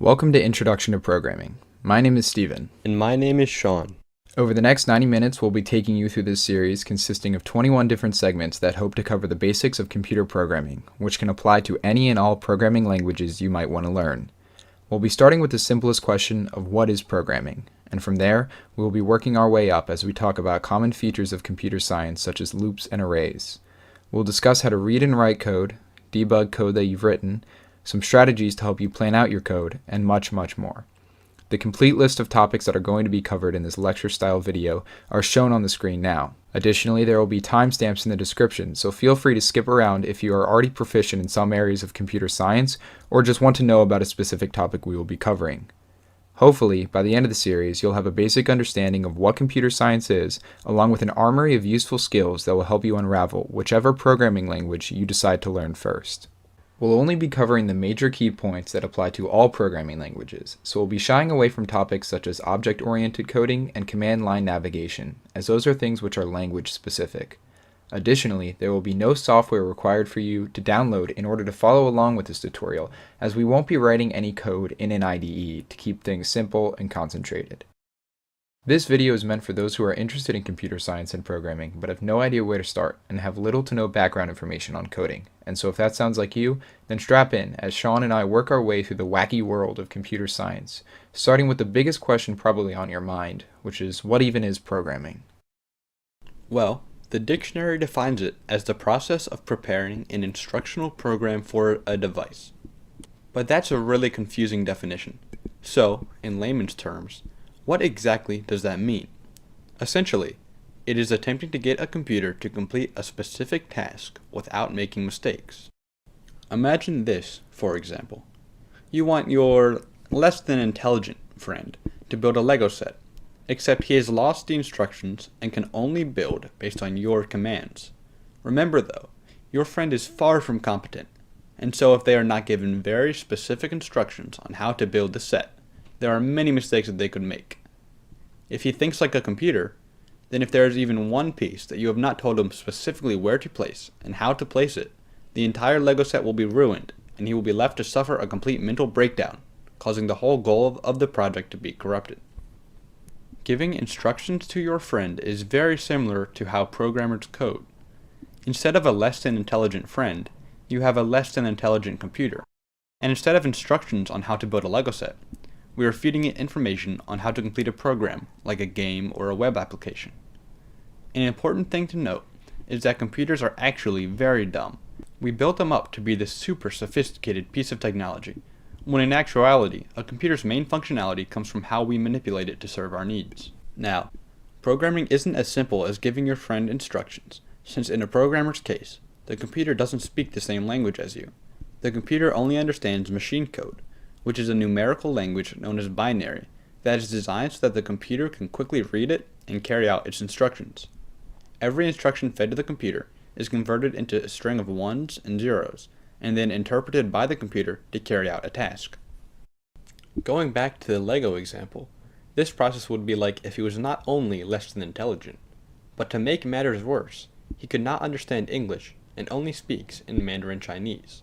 Welcome to Introduction to Programming. My name is Steven. And my name is Sean. Over the next 90 minutes, we'll be taking you through this series consisting of 21 different segments that hope to cover the basics of computer programming, which can apply to any and all programming languages you might want to learn. We'll be starting with the simplest question of what is programming, and from there, we will be working our way up as we talk about common features of computer science such as loops and arrays. We'll discuss how to read and write code, debug code that you've written, some strategies to help you plan out your code, and much, much more. The complete list of topics that are going to be covered in this lecture-style video are shown on the screen now. Additionally, there will be timestamps in the description, so feel free to skip around if you are already proficient in some areas of computer science or just want to know about a specific topic we will be covering. Hopefully, by the end of the series, you'll have a basic understanding of what computer science is, along with an armory of useful skills that will help you unravel whichever programming language you decide to learn first. We'll only be covering the major key points that apply to all programming languages, so we'll be shying away from topics such as object-oriented coding and command line navigation, as those are things which are language specific. Additionally, there will be no software required for you to download in order to follow along with this tutorial, as we won't be writing any code in an IDE to keep things simple and concentrated. This video is meant for those who are interested in computer science and programming but have no idea where to start and have little to no background information on coding. And so if that sounds like you, then strap in as Sean and I work our way through the wacky world of computer science, starting with the biggest question probably on your mind, which is what even is programming? Well, the dictionary defines it as the process of preparing an instructional program for a device. But that's a really confusing definition. So, in layman's terms, what exactly does that mean? Essentially, it is attempting to get a computer to complete a specific task without making mistakes. Imagine this, for example. You want your less than intelligent friend to build a Lego set, except he has lost the instructions and can only build based on your commands. Remember though, your friend is far from competent, and so if they are not given very specific instructions on how to build the set, there are many mistakes that they could make. If he thinks like a computer, then if there is even one piece that you have not told him specifically where to place and how to place it, the entire Lego set will be ruined, and he will be left to suffer a complete mental breakdown, causing the whole goal of the project to be corrupted. Giving instructions to your friend is very similar to how programmers code. Instead of a less than intelligent friend, you have a less than intelligent computer. And instead of instructions on how to build a Lego set, we are feeding it information on how to complete a program, like a game or a web application. An important thing to note is that computers are actually very dumb. We built them up to be this super sophisticated piece of technology, when in actuality, a computer's main functionality comes from how we manipulate it to serve our needs. Now, programming isn't as simple as giving your friend instructions, since in a programmer's case, the computer doesn't speak the same language as you. The computer only understands machine code, which is a numerical language known as binary that is designed so that the computer can quickly read it and carry out its instructions. Every instruction fed to the computer is converted into a string of ones and zeros, and then interpreted by the computer to carry out a task. Going back to the Lego example, this process would be like if he was not only less than intelligent, but to make matters worse, he could not understand English and only speaks in Mandarin Chinese.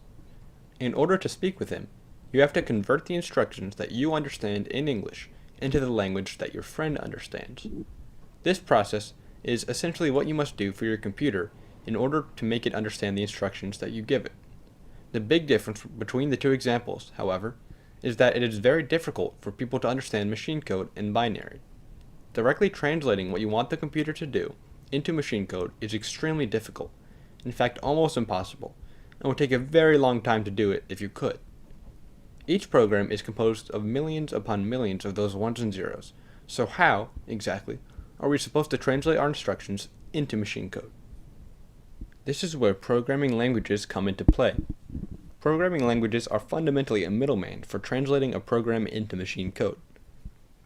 In order to speak with him, you have to convert the instructions that you understand in English into the language that your friend understands. This process is essentially what you must do for your computer in order to make it understand the instructions that you give it. The big difference between the two examples, however, is that it is very difficult for people to understand machine code in binary. Directly translating what you want the computer to do into machine code is extremely difficult, in fact almost impossible, and would take a very long time to do it if you could. Each program is composed of millions upon millions of those ones and zeros, so how, exactly, are we supposed to translate our instructions into machine code? This is where programming languages come into play. Programming languages are fundamentally a middleman for translating a program into machine code.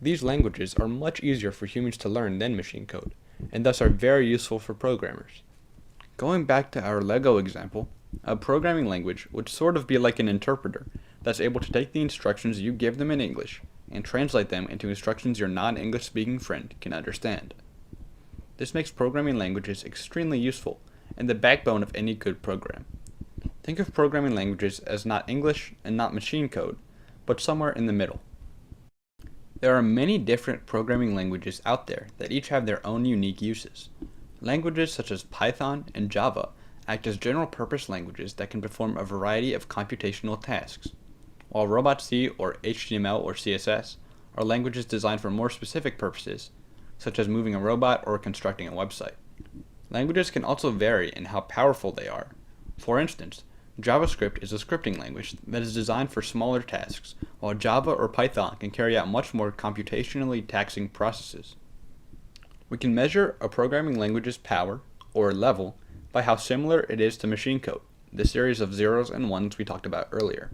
These languages are much easier for humans to learn than machine code, and thus are very useful for programmers. Going back to our Lego example, a programming language would sort of be like an interpreter that's able to take the instructions you give them in English and translate them into instructions your non-English speaking friend can understand. This makes programming languages extremely useful and the backbone of any good program. Think of programming languages as not English and not machine code, but somewhere in the middle. There are many different programming languages out there that each have their own unique uses. Languages such as Python and Java act as general-purpose languages that can perform a variety of computational tasks, while Robot-C or HTML or CSS are languages designed for more specific purposes, such as moving a robot or constructing a website. Languages can also vary in how powerful they are. For instance, JavaScript is a scripting language that is designed for smaller tasks, while Java or Python can carry out much more computationally taxing processes. We can measure a programming language's power, or level, by how similar it is to machine code, the series of zeros and ones we talked about earlier.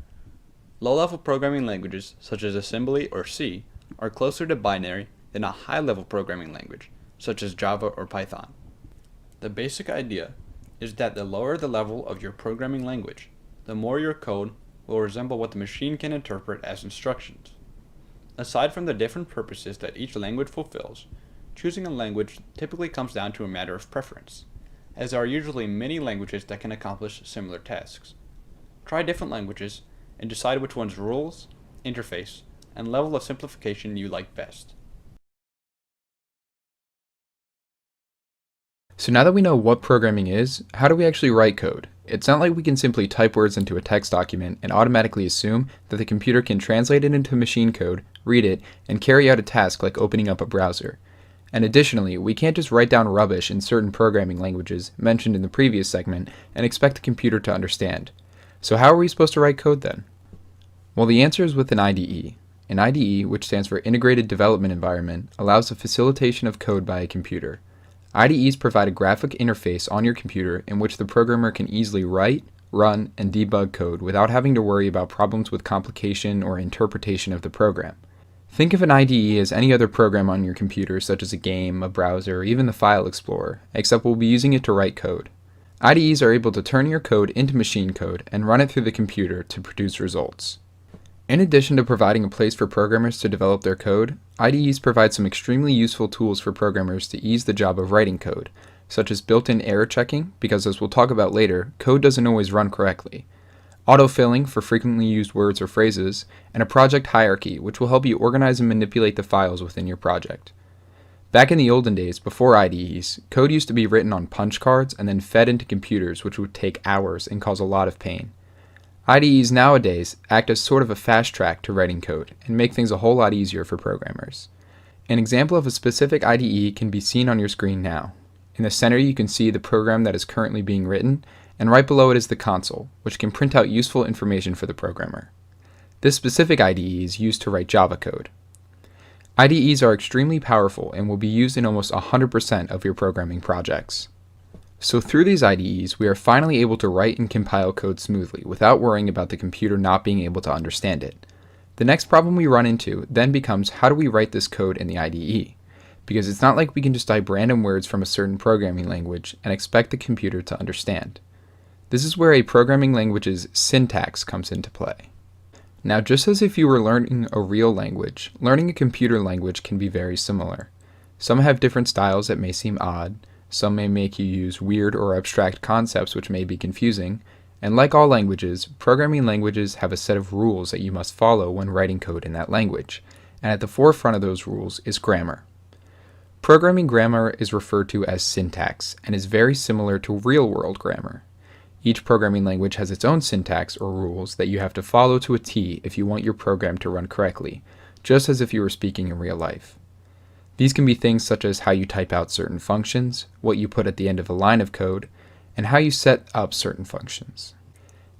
Low-level programming languages, such as assembly or C, are closer to binary than a high-level programming language, such as Java or Python. The basic idea is that the lower the level of your programming language, the more your code will resemble what the machine can interpret as instructions. Aside from the different purposes that each language fulfills, choosing a language typically comes down to a matter of preference, as there are usually many languages that can accomplish similar tasks. Try different languages and decide which one's rules, interface, and level of simplification you like best. So now that we know what programming is, how do we actually write code? It's not like we can simply type words into a text document and automatically assume that the computer can translate it into machine code, read it, and carry out a task like opening up a browser. And additionally, we can't just write down rubbish in certain programming languages mentioned in the previous segment and expect the computer to understand. So how are we supposed to write code then? Well, the answer is with an IDE. An IDE, which stands for Integrated Development Environment, allows the facilitation of code by a computer. IDEs provide a graphic interface on your computer in which the programmer can easily write, run, and debug code without having to worry about problems with complication or interpretation of the program. Think of an IDE as any other program on your computer, such as a game, a browser, or even the file explorer, except we'll be using it to write code. IDEs are able to turn your code into machine code and run it through the computer to produce results. In addition to providing a place for programmers to develop their code, IDEs provide some extremely useful tools for programmers to ease the job of writing code, such as built-in error checking, because as we'll talk about later, code doesn't always run correctly, autofilling for frequently used words or phrases, and a project hierarchy, which will help you organize and manipulate the files within your project. Back in the olden days, before IDEs, code used to be written on punch cards and then fed into computers, which would take hours and cause a lot of pain. IDEs nowadays act as sort of a fast track to writing code and make things a whole lot easier for programmers. An example of a specific IDE can be seen on your screen now. In the center you can see the program that is currently being written, and right below it is the console, which can print out useful information for the programmer. This specific IDE is used to write Java code. IDEs are extremely powerful and will be used in almost 100% of your programming projects. So through these IDEs, we are finally able to write and compile code smoothly without worrying about the computer not being able to understand it. The next problem we run into then becomes how do we write this code in the IDE? Because it's not like we can just type random words from a certain programming language and expect the computer to understand. This is where a programming language's syntax comes into play. Now, just as if you were learning a real language, learning a computer language can be very similar. Some have different styles that may seem odd, some may make you use weird or abstract concepts which may be confusing, and like all languages, programming languages have a set of rules that you must follow when writing code in that language, and at the forefront of those rules is grammar. Programming grammar is referred to as syntax and is very similar to real-world grammar. Each programming language has its own syntax or rules that you have to follow to a T if you want your program to run correctly, just as if you were speaking in real life. These can be things such as how you type out certain functions, what you put at the end of a line of code, and how you set up certain functions.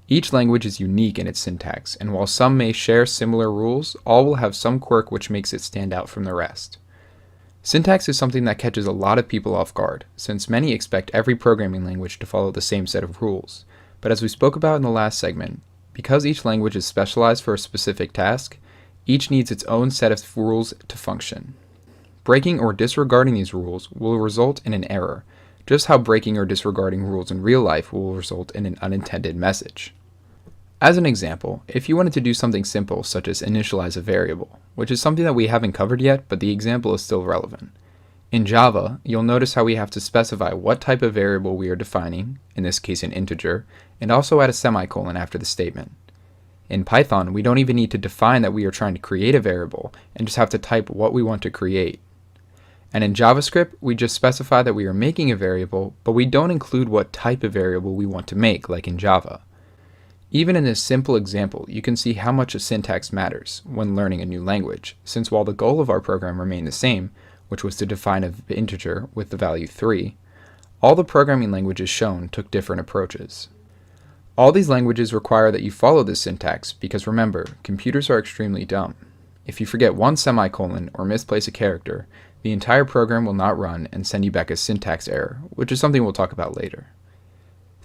Each language is unique in its syntax, and while some may share similar rules, all will have some quirk which makes it stand out from the rest. Syntax is something that catches a lot of people off guard, since many expect every programming language to follow the same set of rules. But as we spoke about in the last segment, because each language is specialized for a specific task, each needs its own set of rules to function. Breaking or disregarding these rules will result in an error, just how breaking or disregarding rules in real life will result in an unintended message. As an example, if you wanted to do something simple such as initialize a variable, which is something that we haven't covered yet, but the example is still relevant. In Java, you'll notice how we have to specify what type of variable we are defining, in this case an integer, and also add a semicolon after the statement. In Python, we don't even need to define that we are trying to create a variable and just have to type what we want to create. And in JavaScript, we just specify that we are making a variable, but we don't include what type of variable we want to make, like in Java. Even in this simple example, you can see how much a syntax matters when learning a new language, since while the goal of our program remained the same, which was to define an integer with the value 3, all the programming languages shown took different approaches. All these languages require that you follow this syntax because remember, computers are extremely dumb. If you forget one semicolon or misplace a character, the entire program will not run and send you back a syntax error, which is something we'll talk about later.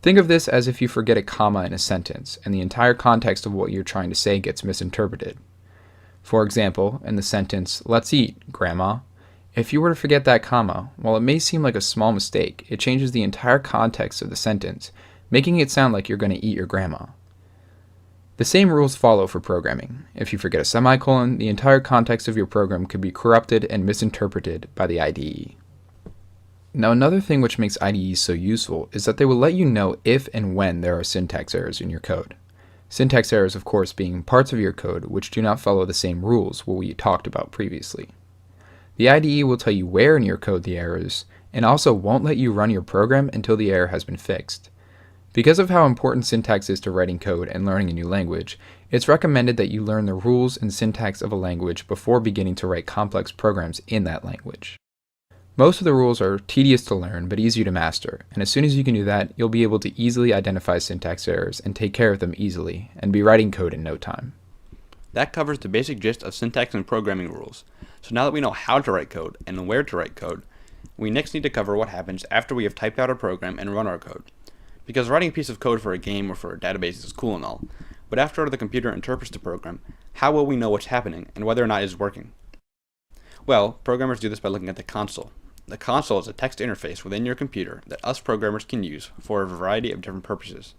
Think of this as if you forget a comma in a sentence and the entire context of what you're trying to say gets misinterpreted. For example, in the sentence, "Let's eat, Grandma," if you were to forget that comma, while it may seem like a small mistake, it changes the entire context of the sentence, making it sound like you're going to eat your grandma. The same rules follow for programming. If you forget a semicolon, the entire context of your program could be corrupted and misinterpreted by the IDE. Now, another thing which makes IDEs so useful is that they will let you know if and when there are syntax errors in your code. Syntax errors, of course, being parts of your code which do not follow the same rules what we talked about previously. The IDE will tell you where in your code the error is, and also won't let you run your program until the error has been fixed. Because of how important syntax is to writing code and learning a new language, it's recommended that you learn the rules and syntax of a language before beginning to write complex programs in that language. Most of the rules are tedious to learn but easy to master, and as soon as you can do that, you'll be able to easily identify syntax errors and take care of them easily, and be writing code in no time. That covers the basic gist of syntax and programming rules. So now that we know how to write code and where to write code, we next need to cover what happens after we have typed out our program and run our code. Because writing a piece of code for a game or for a database is cool and all, but after the computer interprets the program, how will we know what's happening and whether or not it's working? Well, programmers do this by looking at the console. The console is a text interface within your computer that us programmers can use for a variety of different purposes.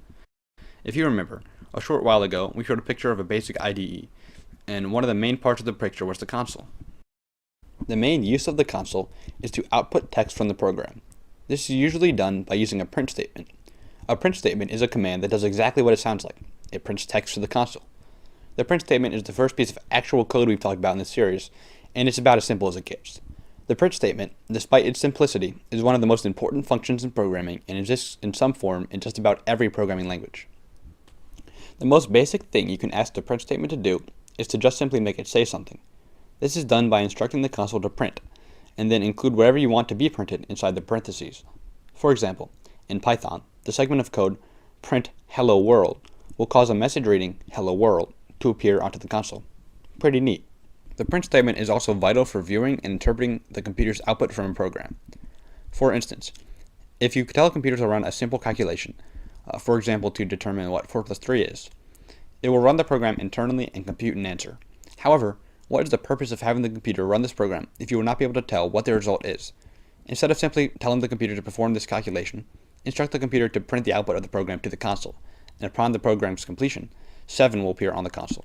If you remember, a short while ago we showed a picture of a basic IDE, and one of the main parts of the picture was the console. The main use of the console is to output text from the program. This is usually done by using a print statement. A print statement is a command that does exactly what it sounds like. It prints text to the console. The print statement is the first piece of actual code we've talked about in this series, and it's about as simple as it gets. The print statement, despite its simplicity, is one of the most important functions in programming and exists in some form in just about every programming language. The most basic thing you can ask the print statement to do is to just simply make it say something. This is done by instructing the console to print, and then include whatever you want to be printed inside the parentheses. For example, in Python, the segment of code print hello world will cause a message reading hello world to appear onto the console. Pretty neat. The print statement is also vital for viewing and interpreting the computer's output from a program. For instance, if you tell a computer to run a simple calculation, for example to determine what 4 plus 3 is, it will run the program internally and compute an answer. However, what is the purpose of having the computer run this program if you will not be able to tell what the result is? Instead of simply telling the computer to perform this calculation, instruct the computer to print the output of the program to the console, and upon the program's completion, 7 will appear on the console.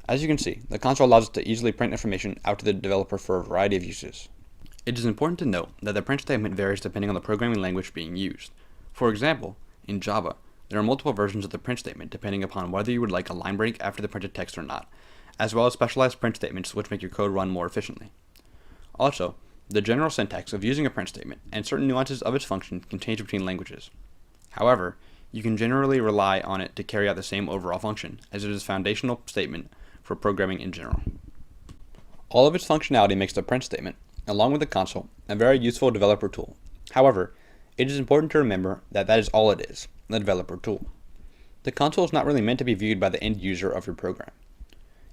As you can see, the console allows us to easily print information out to the developer for a variety of uses. It is important to note that the print statement varies depending on the programming language being used. For example, in Java, there are multiple versions of the print statement depending upon whether you would like a line break after the printed text or not, as well as specialized print statements which make your code run more efficiently. Also, the general syntax of using a print statement and certain nuances of its function can change between languages. However, you can generally rely on it to carry out the same overall function, as it is a foundational statement for programming in general. All of its functionality makes the print statement, along with the console, a very useful developer tool. However, it is important to remember that that is all it is, the developer tool. The console is not really meant to be viewed by the end user of your program.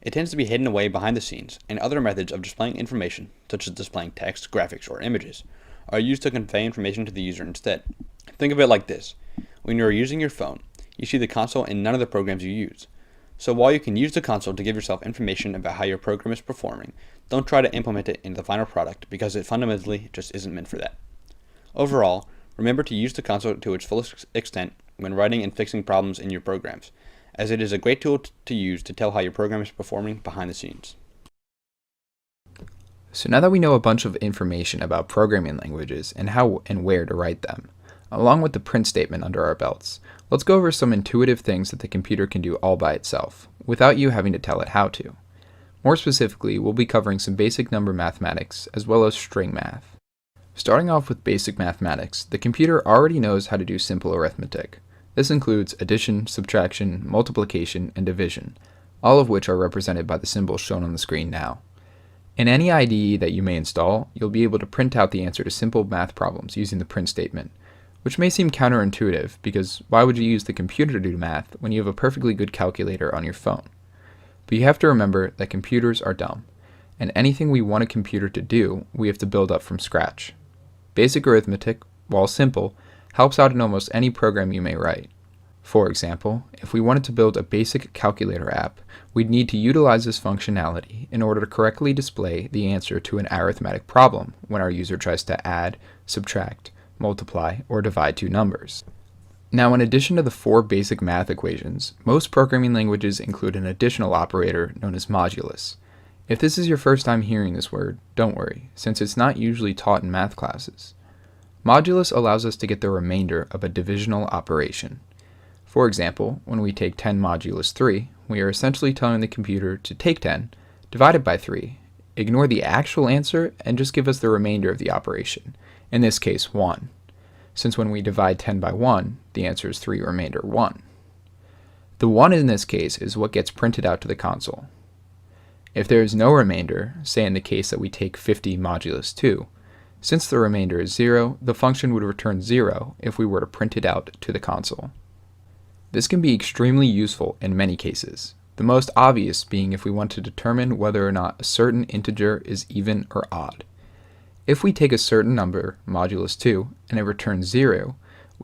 It tends to be hidden away behind the scenes, and other methods of displaying information, such as displaying text, graphics, or images, are used to convey information to the user instead. Think of it like this. When you are using your phone, you see the console in none of the programs you use. So while you can use the console to give yourself information about how your program is performing, don't try to implement it into the final product because it fundamentally just isn't meant for that. Overall, remember to use the console to its fullest extent when writing and fixing problems in your programs, as it is a great tool to use to tell how your program is performing behind the scenes. So now that we know a bunch of information about programming languages and how and where to write them, Along with the print statement under our belts, let's go over some intuitive things that the computer can do all by itself, without you having to tell it how to. More specifically, we'll be covering some basic number mathematics, as well as string math. Starting off with basic mathematics, the computer already knows how to do simple arithmetic. This includes addition, subtraction, multiplication, and division, all of which are represented by the symbols shown on the screen now. In any IDE that you may install, you'll be able to print out the answer to simple math problems using the print statement, which may seem counterintuitive because why would you use the computer to do math when you have a perfectly good calculator on your phone? But you have to remember that computers are dumb, and anything we want a computer to do, we have to build up from scratch. Basic arithmetic, while simple, helps out in almost any program you may write. For example, if we wanted to build a basic calculator app, we'd need to utilize this functionality in order to correctly display the answer to an arithmetic problem when our user tries to add, subtract, multiply, or divide two numbers. Now, in addition to the 4 basic math equations, most programming languages include an additional operator known as modulus. If this is your first time hearing this word, don't worry, since it's not usually taught in math classes. Modulus allows us to get the remainder of a divisional operation. For example, when we take 10 modulus 3, we are essentially telling the computer to take 10, divide it by 3, ignore the actual answer, and just give us the remainder of the operation, in this case 1. Since when we divide 10 by 1, the answer is 3 remainder 1. The 1 in this case is what gets printed out to the console. If there is no remainder, say in the case that we take 50 modulus 2, since the remainder is 0, the function would return 0 if we were to print it out to the console. This can be extremely useful in many cases, the most obvious being if we want to determine whether or not a certain integer is even or odd. If we take a certain number, modulus 2, and it returns 0,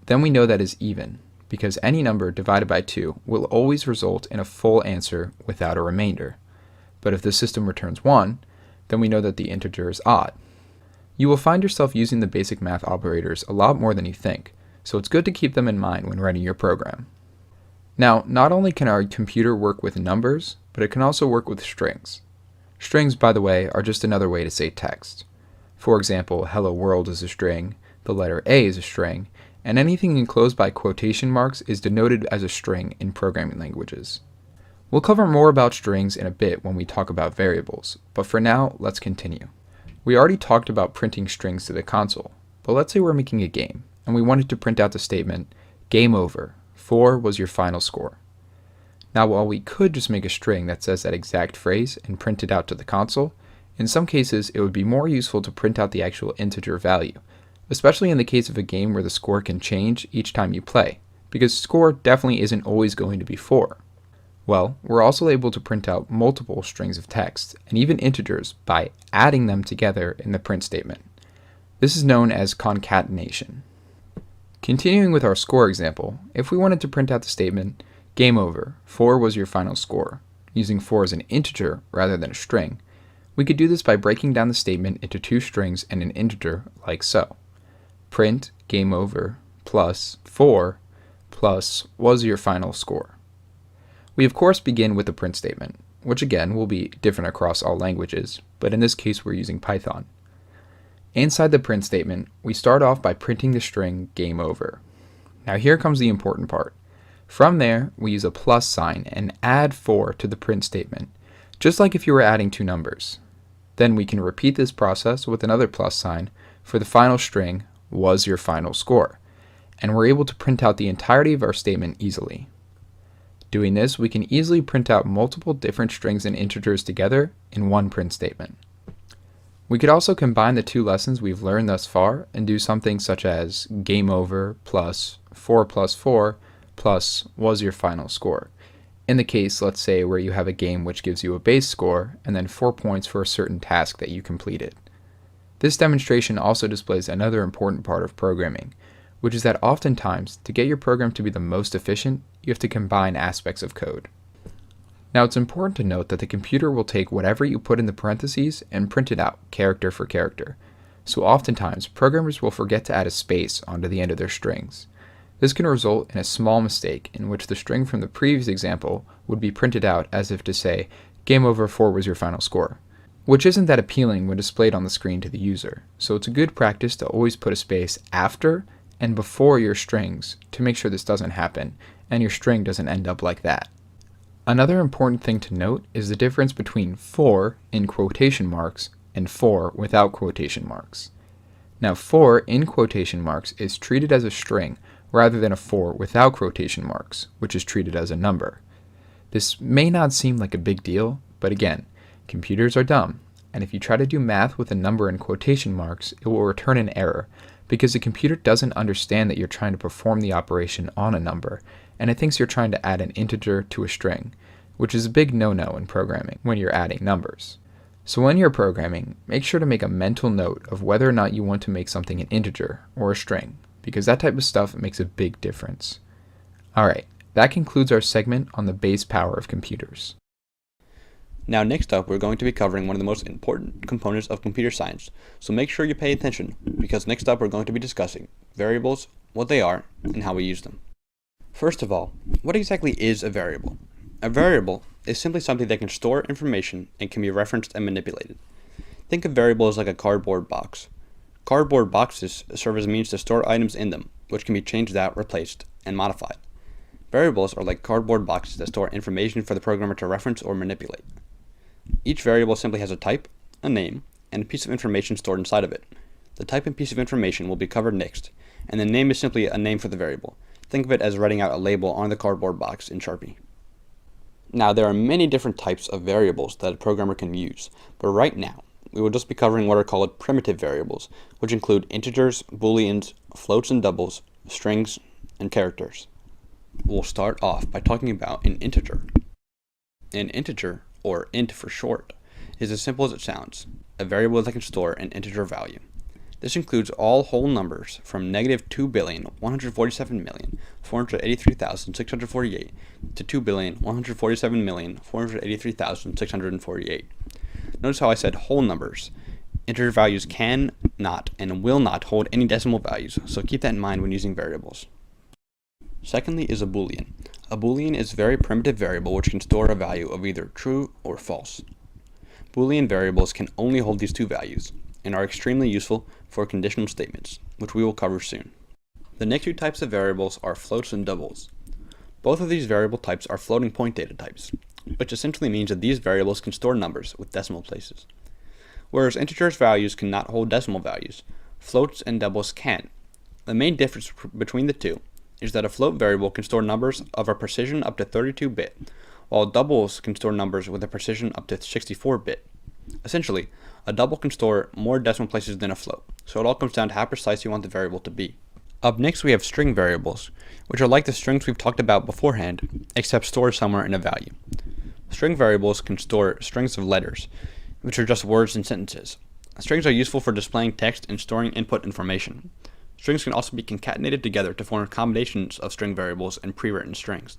then we know that is even, because any number divided by 2 will always result in a full answer without a remainder. But if the system returns 1, then we know that the integer is odd. You will find yourself using the basic math operators a lot more than you think, so it's good to keep them in mind when writing your program. Now, not only can our computer work with numbers, but it can also work with strings. Strings, by the way, are just another way to say text. For example, hello world is a string, the letter A is a string, and anything enclosed by quotation marks is denoted as a string in programming languages. We'll cover more about strings in a bit when we talk about variables, but for now, let's continue. We already talked about printing strings to the console, but let's say we're making a game, and we wanted to print out the statement, game over, 4 was your final score. Now, while we could just make a string that says that exact phrase and print it out to the console, in some cases it would be more useful to print out the actual integer value, especially in the case of a game where the score can change each time you play, because score definitely isn't always going to be 4. Well, we're also able to print out multiple strings of text, and even integers, by adding them together in the print statement. This is known as concatenation. Continuing with our score example, if we wanted to print out the statement, game over, 4 was your final score, using 4 as an integer rather than a string, we could do this by breaking down the statement into 2 strings and an integer like so. Print game over plus 4 plus was your final score. We of course begin with the print statement, which again will be different across all languages, but in this case we're using Python. Inside the print statement, we start off by printing the string game over. Now here comes the important part. From there, we use a plus sign and add 4 to the print statement, just like if you were adding 2 numbers. Then we can repeat this process with another plus sign for the final string was your final score, and we're able to print out the entirety of our statement easily. Doing this, we can easily print out multiple different strings and integers together in one print statement. We could also combine the 2 lessons we've learned thus far and do something such as game over plus 4 plus was your final score. In the case, let's say, where you have a game which gives you a base score and then 4 points for a certain task that you completed. This demonstration also displays another important part of programming, which is that oftentimes, to get your program to be the most efficient, you have to combine aspects of code. Now, it's important to note that the computer will take whatever you put in the parentheses and print it out, character for character. So oftentimes, programmers will forget to add a space onto the end of their strings. This can result in a small mistake in which the string from the previous example would be printed out as if to say, game over 4 was your final score, which isn't that appealing when displayed on the screen to the user. So it's a good practice to always put a space after and before your strings to make sure this doesn't happen and your string doesn't end up like that. Another important thing to note is the difference between for in quotation marks and for without quotation marks. Now, for in quotation marks is treated as a string rather than a for without quotation marks, which is treated as a number. This may not seem like a big deal, but again, computers are dumb, and if you try to do math with a number in quotation marks, it will return an error because the computer doesn't understand that you're trying to perform the operation on a number, and it thinks you're trying to add an integer to a string, which is a big no-no in programming when you're adding numbers. So when you're programming, make sure to make a mental note of whether or not you want to make something an integer or a string, because that type of stuff makes a big difference. Alright, that concludes our segment on the base power of computers. Now next up, we're going to be covering one of the most important components of computer science, so make sure you pay attention, because next up we're going to be discussing variables, what they are, and how we use them. First of all, what exactly is a variable? A variable is simply something that can store information and can be referenced and manipulated. Think of variables like a cardboard box. Cardboard boxes serve as a means to store items in them, which can be changed out, replaced, and modified. Variables are like cardboard boxes that store information for the programmer to reference or manipulate. Each variable simply has a type, a name, and a piece of information stored inside of it. The type and piece of information will be covered next, and the name is simply a name for the variable. Think of it as writing out a label on the cardboard box in Sharpie. Now, there are many different types of variables that a programmer can use, but right now, we will just be covering what are called primitive variables, which include integers, booleans, floats and doubles, strings, and characters. We'll start off by talking about an integer. An integer, or int for short, is as simple as it sounds, a variable that can store an integer value. This includes all whole numbers from -2,147,483,648 to 2,147,483,648. Notice how I said whole numbers. Integer values can not and will not hold any decimal values, so keep that in mind when using variables. Secondly is a boolean. A boolean is a very primitive variable which can store a value of either true or false. Boolean variables can only hold these two values and are extremely useful for conditional statements, which we will cover soon. The next two types of variables are floats and doubles. Both of these variable types are floating point data types, which essentially means that these variables can store numbers with decimal places. Whereas integers values cannot hold decimal values, floats and doubles can. The main difference between the two is that a float variable can store numbers of a precision up to 32-bit, while doubles can store numbers with a precision up to 64-bit. Essentially, a double can store more decimal places than a float, so it all comes down to how precise you want the variable to be. Up next we have string variables, which are like the strings we've talked about beforehand, except stored somewhere in a value. String variables can store strings of letters, which are just words and sentences. Strings are useful for displaying text and storing input information. Strings can also be concatenated together to form combinations of string variables and pre-written strings.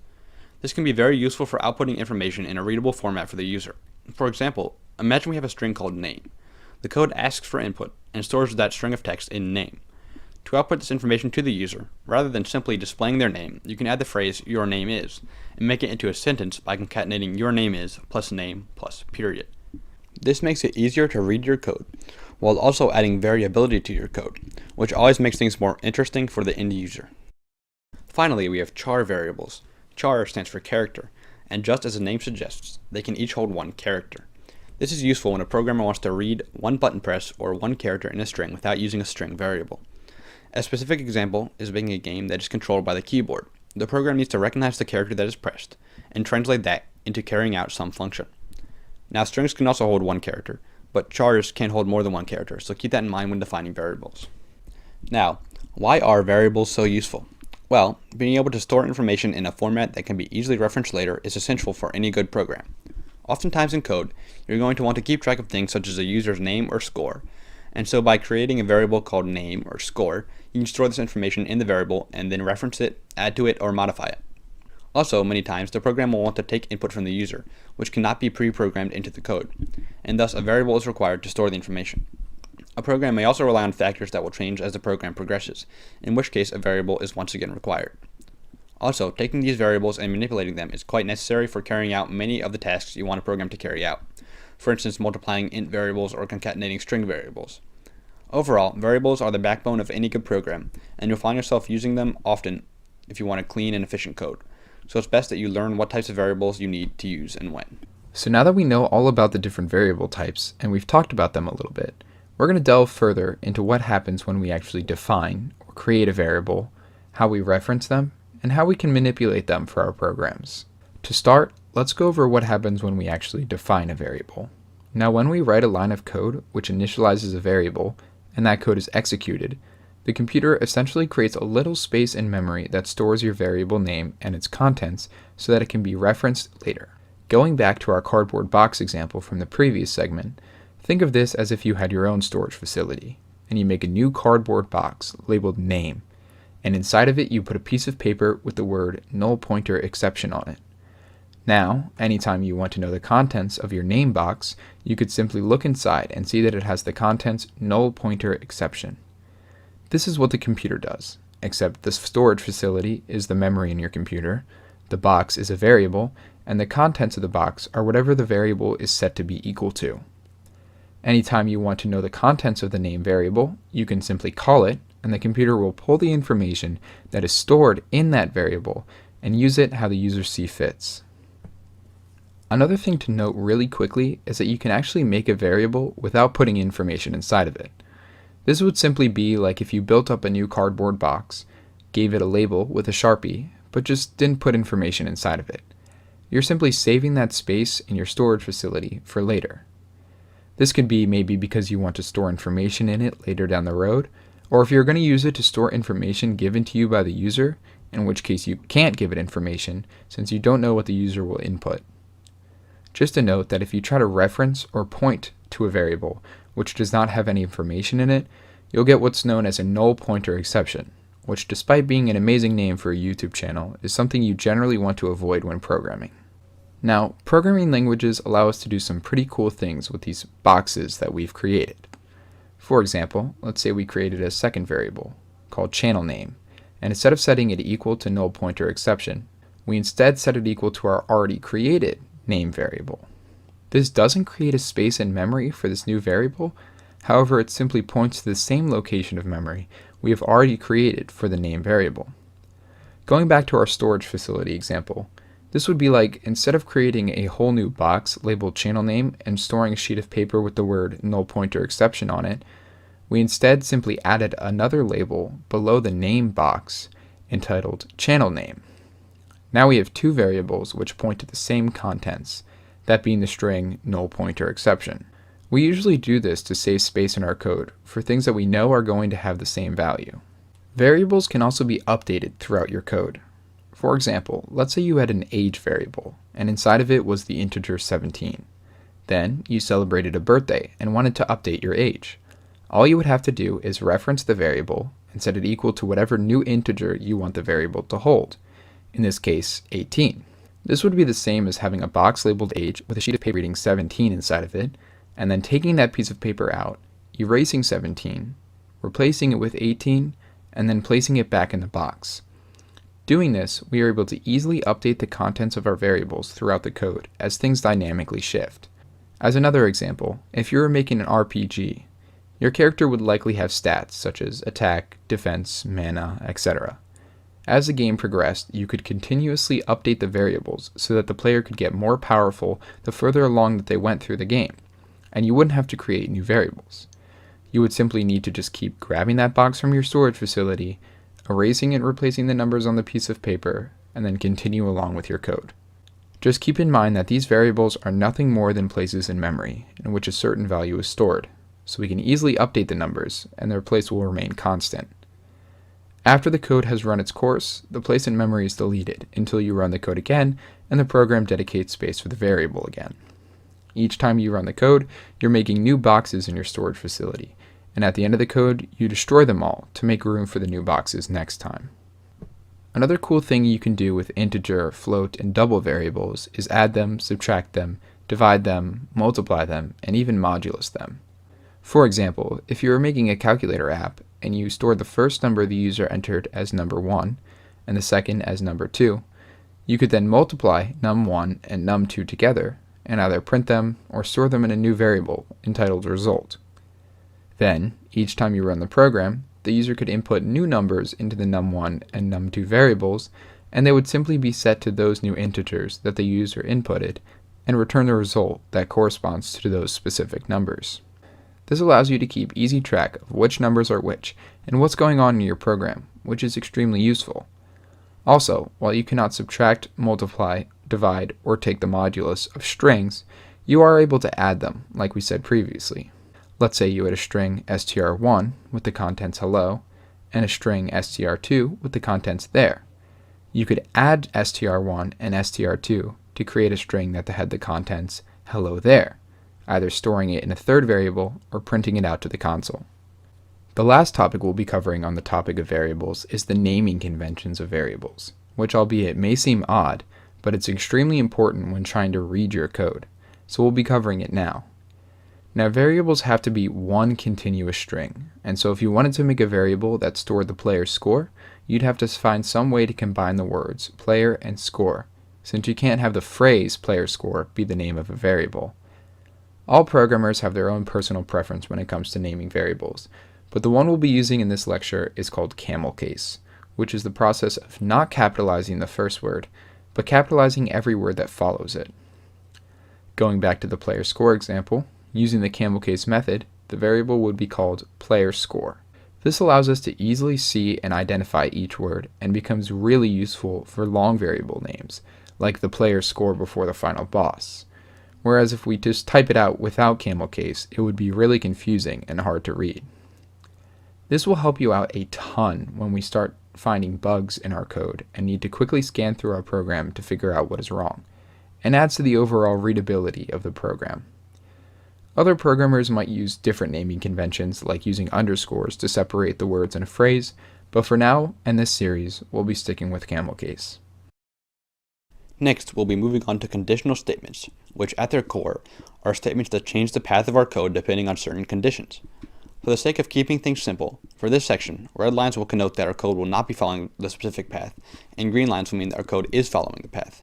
This can be very useful for outputting information in a readable format for the user. For example, imagine we have a string called name. The code asks for input and stores that string of text in name. To output this information to the user, rather than simply displaying their name, you can add the phrase your name is and make it into a sentence by concatenating your name is plus name plus period. This makes it easier to read your code, while also adding variability to your code, which always makes things more interesting for the end user. Finally, we have char variables. Char stands for character, and just as the name suggests, they can each hold one character. This is useful when a programmer wants to read one button press or one character in a string without using a string variable. A specific example is making a game that is controlled by the keyboard. The program needs to recognize the character that is pressed and translate that into carrying out some function. Now, strings can also hold one character, but chars can hold more than one character, so keep that in mind when defining variables. Now, why are variables so useful? Well, being able to store information in a format that can be easily referenced later is essential for any good program. Oftentimes in code, you're going to want to keep track of things such as a user's name or score, and so by creating a variable called name or score, you can store this information in the variable and then reference it, add to it, or modify it. Also, many times, the program will want to take input from the user, which cannot be pre-programmed into the code, and thus a variable is required to store the information. A program may also rely on factors that will change as the program progresses, in which case a variable is once again required. Also, taking these variables and manipulating them is quite necessary for carrying out many of the tasks you want a program to carry out. For instance, multiplying int variables or concatenating string variables. Overall, variables are the backbone of any good program, and you'll find yourself using them often if you want a clean and efficient code. So it's best that you learn what types of variables you need to use and when. So now that we know all about the different variable types, and we've talked about them a little bit, we're going to delve further into what happens when we actually define or create a variable, how we reference them, and how we can manipulate them for our programs. To start, let's go over what happens when we actually define a variable. Now, when we write a line of code which initializes a variable, and that code is executed, the computer essentially creates a little space in memory that stores your variable name and its contents so that it can be referenced later. Going back to our cardboard box example from the previous segment, think of this as if you had your own storage facility, and you make a new cardboard box labeled name, and inside of it you put a piece of paper with the word null pointer exception on it. Now, anytime you want to know the contents of your name box, you could simply look inside and see that it has the contents null pointer exception. This is what the computer does, except the storage facility is the memory in your computer, the box is a variable, and the contents of the box are whatever the variable is set to be equal to. Anytime you want to know the contents of the name variable, you can simply call it, and the computer will pull the information that is stored in that variable and use it how the user sees fits. Another thing to note really quickly is that you can actually make a variable without putting information inside of it. This would simply be like if you built up a new cardboard box, gave it a label with a Sharpie, but just didn't put information inside of it. You're simply saving that space in your storage facility for later. This could be maybe because you want to store information in it later down the road, or if you're going to use it to store information given to you by the user, in which case you can't give it information since you don't know what the user will input. Just a note that if you try to reference or point to a variable which does not have any information in it, you'll get what's known as a null pointer exception, which despite being an amazing name for a YouTube channel, is something you generally want to avoid when programming. Now, programming languages allow us to do some pretty cool things with these boxes that we've created. For example, let's say we created a second variable called channel name, and instead of setting it equal to null pointer exception, we instead set it equal to our already created name variable. This doesn't create a space in memory for this new variable, however it simply points to the same location of memory we have already created for the name variable. Going back to our storage facility example, this would be like instead of creating a whole new box labeled channel name and storing a sheet of paper with the word null pointer exception on it, we instead simply added another label below the name box entitled channel name. Now we have two variables which point to the same contents, that being the string null pointer exception. We usually do this to save space in our code for things that we know are going to have the same value. Variables can also be updated throughout your code. For example, let's say you had an age variable, and inside of it was the integer 17. Then, you celebrated a birthday and wanted to update your age. All you would have to do is reference the variable and set it equal to whatever new integer you want the variable to hold. In this case, 18. This would be the same as having a box labeled age with a sheet of paper reading 17 inside of it, and then taking that piece of paper out, erasing 17, replacing it with 18, and then placing it back in the box. Doing this, we are able to easily update the contents of our variables throughout the code as things dynamically shift. As another example, if you were making an RPG, your character would likely have stats such as attack, defense, mana, etc. As the game progressed, you could continuously update the variables so that the player could get more powerful the further along that they went through the game, and you wouldn't have to create new variables. You would simply need to just keep grabbing that box from your storage facility, erasing and replacing the numbers on the piece of paper, and then continue along with your code. Just keep in mind that these variables are nothing more than places in memory in which a certain value is stored, so we can easily update the numbers and their place will remain constant. After the code has run its course, the place in memory is deleted until you run the code again and the program dedicates space for the variable again. Each time you run the code, you're making new boxes in your storage facility, and at the end of the code, you destroy them all to make room for the new boxes next time. Another cool thing you can do with integer, float, and double variables is add them, subtract them, divide them, multiply them, and even modulus them. For example, if you were making a calculator app and you stored the first number the user entered as number 1 and the second as number 2, you could then multiply num1 and num2 together and either print them or store them in a new variable entitled result. Then, each time you run the program, the user could input new numbers into the num1 and num2 variables, and they would simply be set to those new integers that the user inputted, and return the result that corresponds to those specific numbers. This allows you to keep easy track of which numbers are which, and what's going on in your program, which is extremely useful. Also, while you cannot subtract, multiply, divide, or take the modulus of strings, you are able to add them, like we said previously. Let's say you had a string str1 with the contents hello, and a string str2 with the contents there. You could add str1 and str2 to create a string that had the contents hello there, either storing it in a third variable or printing it out to the console. The last topic we'll be covering on the topic of variables is the naming conventions of variables, which albeit may seem odd, but it's extremely important when trying to read your code, so we'll be covering it now. Now, variables have to be one continuous string, and so if you wanted to make a variable that stored the player's score, you'd have to find some way to combine the words player and score, since you can't have the phrase player score be the name of a variable. All programmers have their own personal preference when it comes to naming variables, but the one we'll be using in this lecture is called camel case, which is the process of not capitalizing the first word, but capitalizing every word that follows it. Going back to the player score example, using the camel case method, the variable would be called player score. This allows us to easily see and identify each word and becomes really useful for long variable names, like the player score before the final boss. Whereas if we just type it out without camel case, it would be really confusing and hard to read. This will help you out a ton when we start finding bugs in our code and need to quickly scan through our program to figure out what is wrong, and adds to the overall readability of the program. Other programmers might use different naming conventions, like using underscores to separate the words in a phrase, but for now, in this series, we'll be sticking with camel case. Next, we'll be moving on to conditional statements, which at their core are statements that change the path of our code depending on certain conditions. For the sake of keeping things simple, for this section, red lines will connote that our code will not be following the specific path, and green lines will mean that our code is following the path.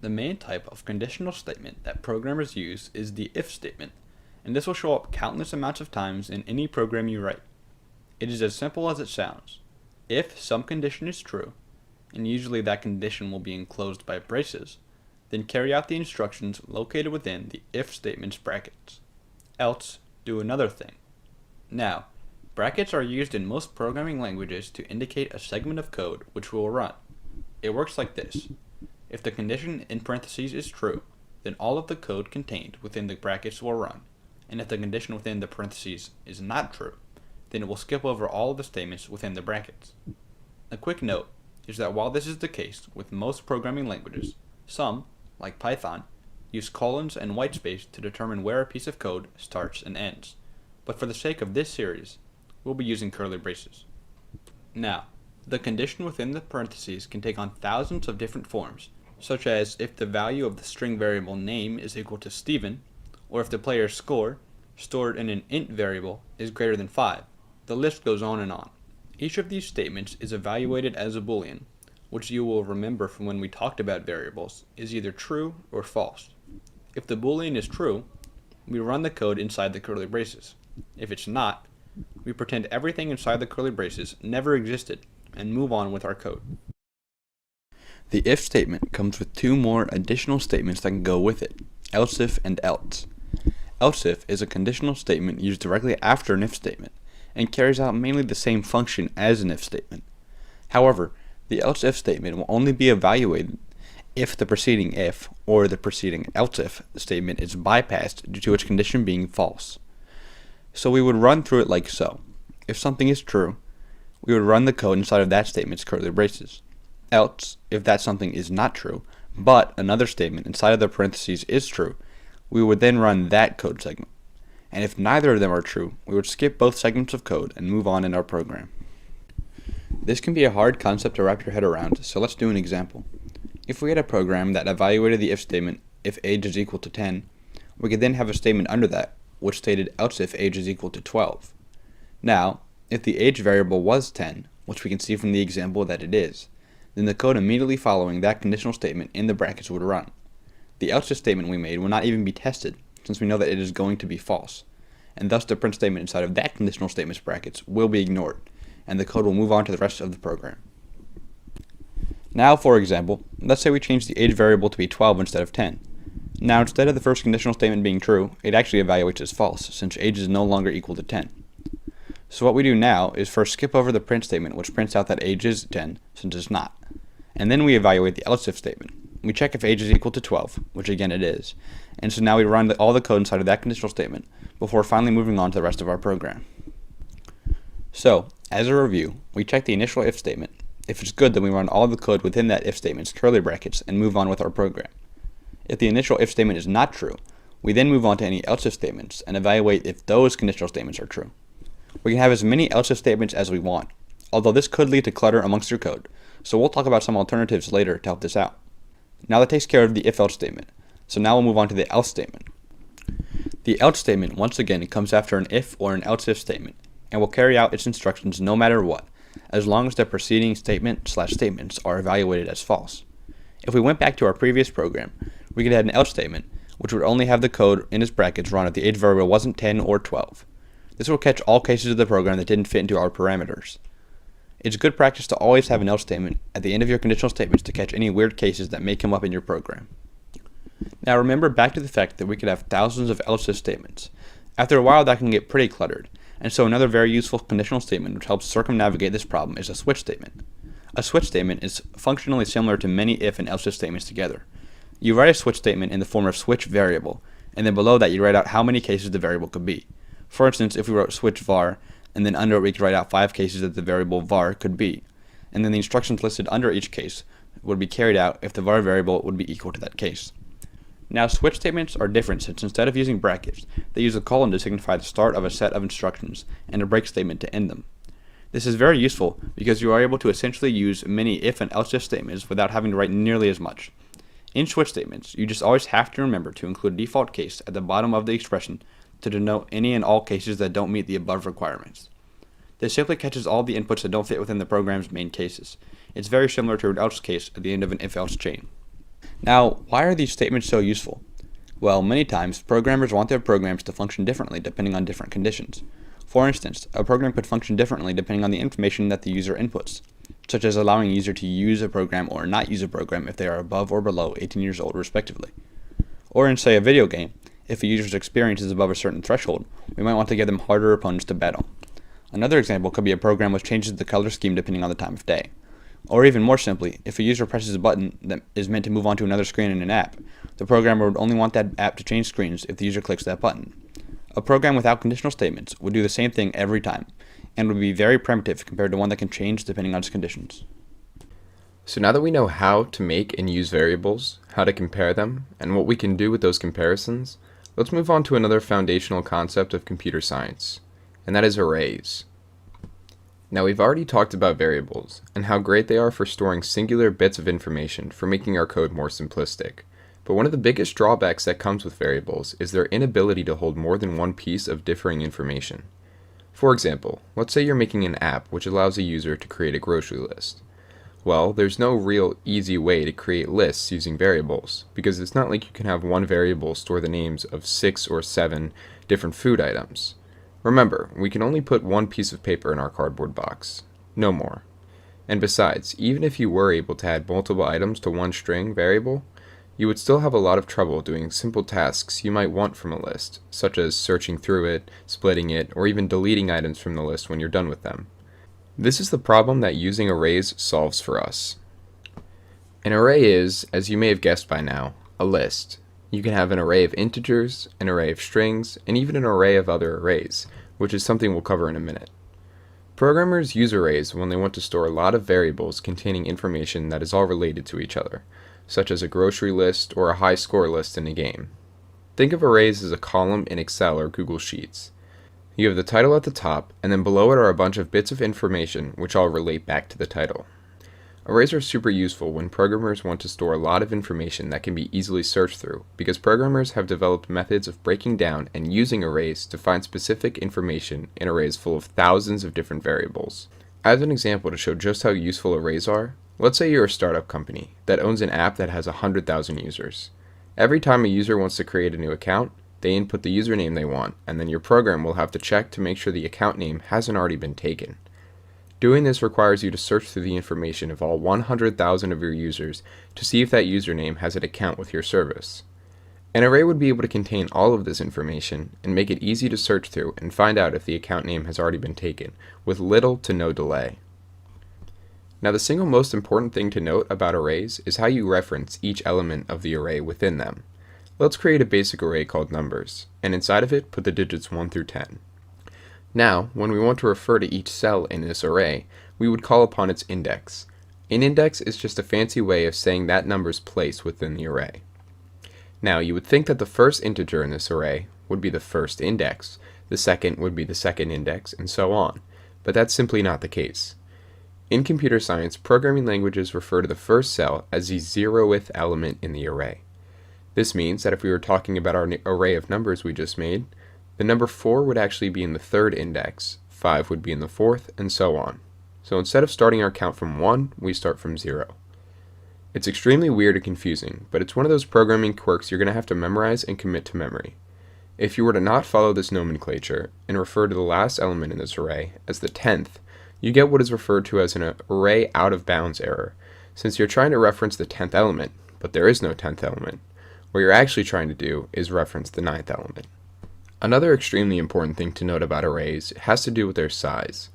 The main type of conditional statement that programmers use is the if statement, and this will show up countless amounts of times in any program you write. It is as simple as it sounds. If some condition is true, and usually that condition will be enclosed by braces, then carry out the instructions located within the if statement's brackets. Else, do another thing. Now, brackets are used in most programming languages to indicate a segment of code which will run. It works like this. If the condition in parentheses is true, then all of the code contained within the brackets will run, and if the condition within the parentheses is not true, then it will skip over all of the statements within the brackets. A quick note is that while this is the case with most programming languages, some, like Python, use colons and whitespace to determine where a piece of code starts and ends, but for the sake of this series, we'll be using curly braces. Now, the condition within the parentheses can take on thousands of different forms, such as if the value of the string variable name is equal to Stephen, or if the player's score, stored in an int variable, is greater than 5. The list goes on and on. Each of these statements is evaluated as a boolean, which you will remember from when we talked about variables, is either true or false. If the boolean is true, we run the code inside the curly braces. If it's not, we pretend everything inside the curly braces never existed and move on with our code. The if statement comes with two more additional statements that can go with it, else if and else. Else if is a conditional statement used directly after an if statement and carries out mainly the same function as an if statement. However, the else if statement will only be evaluated if the preceding if or the preceding else if statement is bypassed due to its condition being false. So we would run through it like so. If something is true, we would run the code inside of that statement's curly braces. Else, if that something is not true, but another statement inside of the parentheses is true, we would then run that code segment. And if neither of them are true, we would skip both segments of code and move on in our program. This can be a hard concept to wrap your head around, so let's do an example. If we had a program that evaluated the if statement if age is equal to 10, we could then have a statement under that which stated else if age is equal to 12. Now, if the age variable was 10, which we can see from the example that it is, then the code immediately following that conditional statement in the brackets would run. The else if statement we made will not even be tested, since we know that it is going to be false. and thus the print statement inside of that conditional statement's brackets will be ignored, and the code will move on to the rest of the program. Now, for example, let's say we change the age variable to be 12 instead of 10. Now, instead of the first conditional statement being true, it actually evaluates as false, since age is no longer equal to 10. So what we do now is first skip over the print statement, which prints out that age is 10, since it's not. And then we evaluate the else if statement. We check if age is equal to 12, which again it is. And so now we run all the code inside of that conditional statement before finally moving on to the rest of our program. So, as a review, we check the initial if statement. If it's good, then we run all of the code within that if statement's curly brackets and move on with our program. If the initial if statement is not true, we then move on to any else if statements and evaluate if those conditional statements are true. We can have as many else if statements as we want, although this could lead to clutter amongst your code, so we'll talk about some alternatives later to help this out. Now that takes care of the if-else statement, so now we'll move on to the else statement. The else statement, once again, comes after an if or an else if statement, and will carry out its instructions no matter what, as long as the preceding statement/statements are evaluated as false. If we went back to our previous program, we could add an else statement, which would only have the code in its brackets run if the age variable wasn't 10 or 12. This will catch all cases of the program that didn't fit into our parameters. It's good practice to always have an else statement at the end of your conditional statements to catch any weird cases that may come up in your program. Now remember back to the fact that we could have thousands of else if statements. After a while that can get pretty cluttered, and so another very useful conditional statement which helps circumnavigate this problem is a switch statement. A switch statement is functionally similar to many if and else if statements together. You write a switch statement in the form of switch variable, and then below that you write out how many cases the variable could be. For instance, if we wrote switch var, and then under it we could write out 5 cases that the variable var could be, and then the instructions listed under each case would be carried out if the var variable would be equal to that case. Now switch statements are different since instead of using brackets, they use a colon to signify the start of a set of instructions and a break statement to end them. This is very useful because you are able to essentially use many if and else if statements without having to write nearly as much. In switch statements, you just always have to remember to include a default case at the bottom of the expression to denote any and all cases that don't meet the above requirements. This simply catches all the inputs that don't fit within the program's main cases. It's very similar to an else case at the end of an if-else chain. Now, why are these statements so useful? Well, many times, programmers want their programs to function differently depending on different conditions. For instance, a program could function differently depending on the information that the user inputs, such as allowing a user to use a program or not use a program if they are above or below 18 years old respectively. Or in, say, a video game, if a user's experience is above a certain threshold, we might want to give them harder opponents to battle. Another example could be a program which changes the color scheme depending on the time of day. Or even more simply, if a user presses a button that is meant to move on to another screen in an app, the programmer would only want that app to change screens if the user clicks that button. A program without conditional statements would do the same thing every time, and would be very primitive compared to one that can change depending on its conditions. So now that we know how to make and use variables, how to compare them, and what we can do with those comparisons, let's move on to another foundational concept of computer science, and that is arrays. Now we've already talked about variables, and how great they are for storing singular bits of information for making our code more simplistic. But one of the biggest drawbacks that comes with variables is their inability to hold more than one piece of differing information. For example, let's say you're making an app which allows a user to create a grocery list. Well, there's no real easy way to create lists using variables, because it's not like you can have one variable store the names of 6 or 7 different food items. Remember, we can only put one piece of paper in our cardboard box, no more. And besides, even if you were able to add multiple items to one string variable, you would still have a lot of trouble doing simple tasks you might want from a list, such as searching through it, splitting it, or even deleting items from the list when you're done with them. This is the problem that using arrays solves for us. An array is, as you may have guessed by now, a list. You can have an array of integers, an array of strings, and even an array of other arrays, which is something we'll cover in a minute. Programmers use arrays when they want to store a lot of variables containing information that is all related to each other, such as a grocery list or a high score list in a game. Think of arrays as a column in Excel or Google Sheets. You have the title at the top, and then below it are a bunch of bits of information which all relate back to the title. Arrays are super useful when programmers want to store a lot of information that can be easily searched through, because programmers have developed methods of breaking down and using arrays to find specific information in arrays full of thousands of different variables. As an example to show just how useful arrays are, let's say you're a startup company that owns an app that has 100,000 users. Every time a user wants to create a new account, They input the username they want, and then your program will have to check to make sure the account name hasn't already been taken. Doing this requires you to search through the information of all 100,000 of your users to see if that username has an account with your service. An array would be able to contain all of this information and make it easy to search through and find out if the account name has already been taken, with little to no delay. Now, the single most important thing to note about arrays is how you reference each element of the array within them. Let's create a basic array called numbers, and inside of it put the digits 1 through 10. Now, when we want to refer to each cell in this array, we would call upon its index. An index is just a fancy way of saying that number's place within the array. Now, you would think that the first integer in this array would be the first index, the second would be the second index, and so on, but that's simply not the case. In computer science, programming languages refer to the first cell as the 0th element in the array. This means that if we were talking about our array of numbers we just made, the number 4 would actually be in the third index, 5 would be in the fourth, and so on. So instead of starting our count from 1, we start from 0. It's extremely weird and confusing, but it's one of those programming quirks you're going to have to memorize and commit to memory. If you were to not follow this nomenclature and refer to the last element in this array as the 10th, you get what is referred to as an array out of bounds error, since you're trying to reference the 10th element, but there is no 10th element. What you're actually trying to do is reference the 9th element. Another extremely important thing to note about arrays has to do with their size.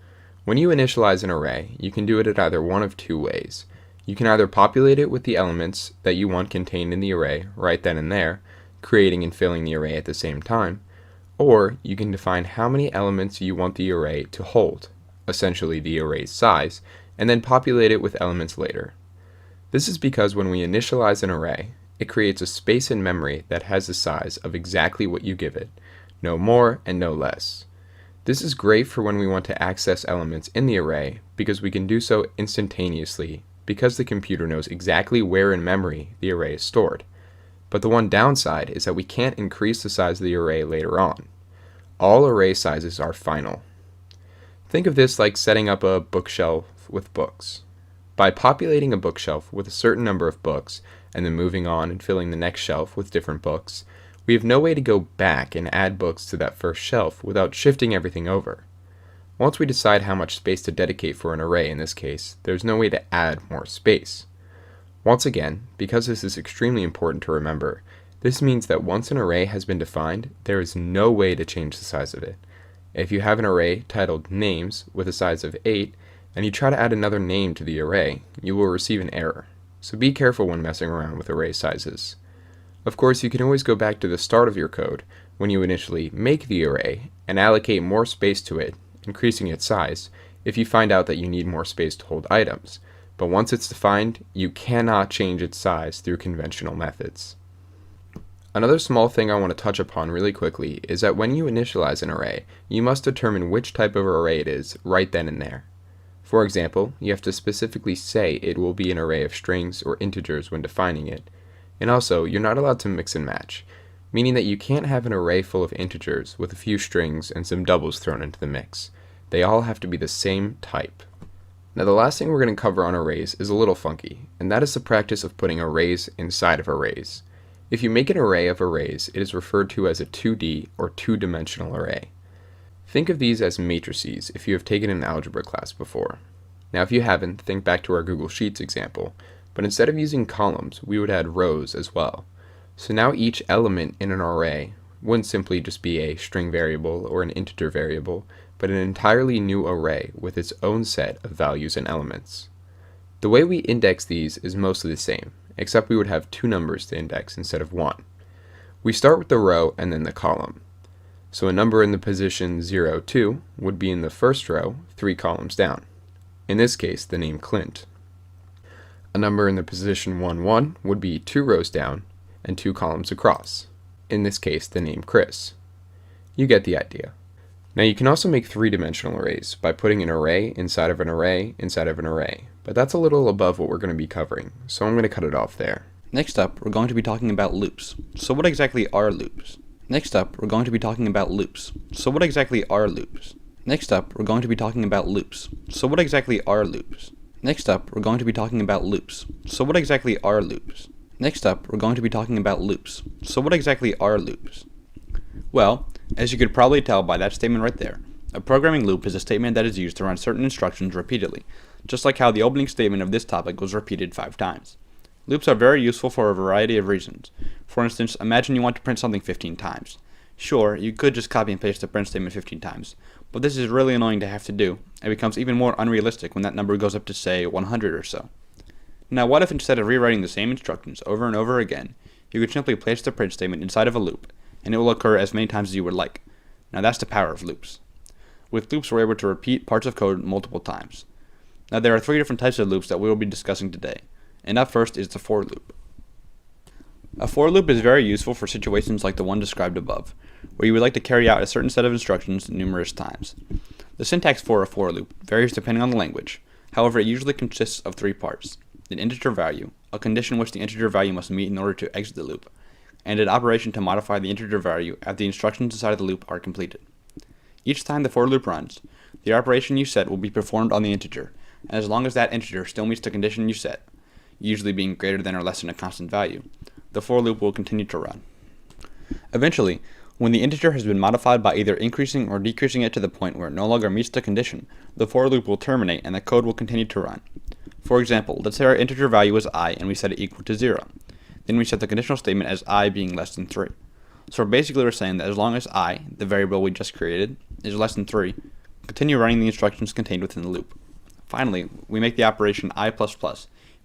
When you initialize an array, you can do it in either one of two ways. You can either populate it with the elements that you want contained in the array right then and there, creating and filling the array at the same time, or you can define how many elements you want the array to hold, essentially the array's size, and then populate it with elements later. This is because when we initialize an array, it creates a space in memory that has the size of exactly what you give it, no more and no less. This is great for when we want to access elements in the array because we can do so instantaneously because the computer knows exactly where in memory the array is stored. But the one downside is that we can't increase the size of the array later on. All array sizes are final. Think of this like setting up a bookshelf with books. By populating a bookshelf with a certain number of books and then moving on and filling the next shelf with different books, we have no way to go back and add books to that first shelf without shifting everything over. Once we decide how much space to dedicate for an array in this case, there's no way to add more space. Once again, because this is extremely important to remember, this means that once an array has been defined, there is no way to change the size of it. If you have an array titled names with a size of 8, and you try to add another name to the array, you will receive an error. So be careful when messing around with array sizes. Of course, you can always go back to the start of your code, when you initially make the array, and allocate more space to it, increasing its size, if you find out that you need more space to hold items. But once it's defined, you cannot change its size through conventional methods. Another small thing I want to touch upon really quickly is that when you initialize an array, you must determine which type of array it is right then and there. For example, you have to specifically say it will be an array of strings or integers when defining it. And also, you're not allowed to mix and match, meaning that you can't have an array full of integers with a few strings and some doubles thrown into the mix. They all have to be the same type. Now, the last thing we're going to cover on arrays is a little funky, and that is the practice of putting arrays inside of arrays. If you make an array of arrays, it is referred to as a 2D or two-dimensional array. Think of these as matrices if you have taken an algebra class before. Now, if you haven't, think back to our Google Sheets example, but instead of using columns, we would add rows as well. So now each element in an array wouldn't simply just be a string variable or an integer variable, but an entirely new array with its own set of values and elements. The way we index these is mostly the same, except we would have two numbers to index instead of one. We start with the row and then the column. So a number in the position 0, 2 would be in the first row 3 columns down. In this case, the name Clint. A number in the position 1, 1 would be 2 rows down and 2 columns across. In this case, the name Chris. You get the idea. Now you can also make three-dimensional arrays by putting an array inside of an array inside of an array, but that's a little above what we're going to be covering, so I'm going to cut it off there. Next up, we're going to be talking about loops. So what exactly are loops? Next up, we're going to be talking about loops. So what exactly are loops? Next up, we're going to be talking about loops. So what exactly are loops? Next up, we're going to be talking about loops. So what exactly are loops? Next up, we're going to be talking about loops. So what exactly are loops? Well, as you could probably tell by that statement right there, a programming loop is a statement that is used to run certain instructions repeatedly, just like how the opening statement of this topic was repeated 5 times. Loops are very useful for a variety of reasons. For instance, imagine you want to print something 15 times. Sure, you could just copy and paste the print statement 15 times, but this is really annoying to have to do, and becomes even more unrealistic when that number goes up to, say, 100 or so. Now, what if instead of rewriting the same instructions over and over again, you could simply place the print statement inside of a loop, and it will occur as many times as you would like. Now that's the power of loops. With loops, we're able to repeat parts of code multiple times. Now there are 3 different types of loops that we will be discussing today, and up first is the for loop. A for loop is very useful for situations like the one described above, where you would like to carry out a certain set of instructions numerous times. The syntax for a for loop varies depending on the language. However, it usually consists of 3 parts: an integer value, a condition which the integer value must meet in order to exit the loop, and an operation to modify the integer value after the instructions inside of the loop are completed. Each time the for loop runs, the operation you set will be performed on the integer, and as long as that integer still meets the condition you set, usually being greater than or less than a constant value, the for loop will continue to run. Eventually, when the integer has been modified by either increasing or decreasing it to the point where it no longer meets the condition, the for loop will terminate and the code will continue to run. For example, let's say our integer value is I and we set it equal to 0. Then we set the conditional statement as I being less than 3. So basically we're saying that as long as I, the variable we just created, is less than 3, continue running the instructions contained within the loop. Finally, we make the operation I++,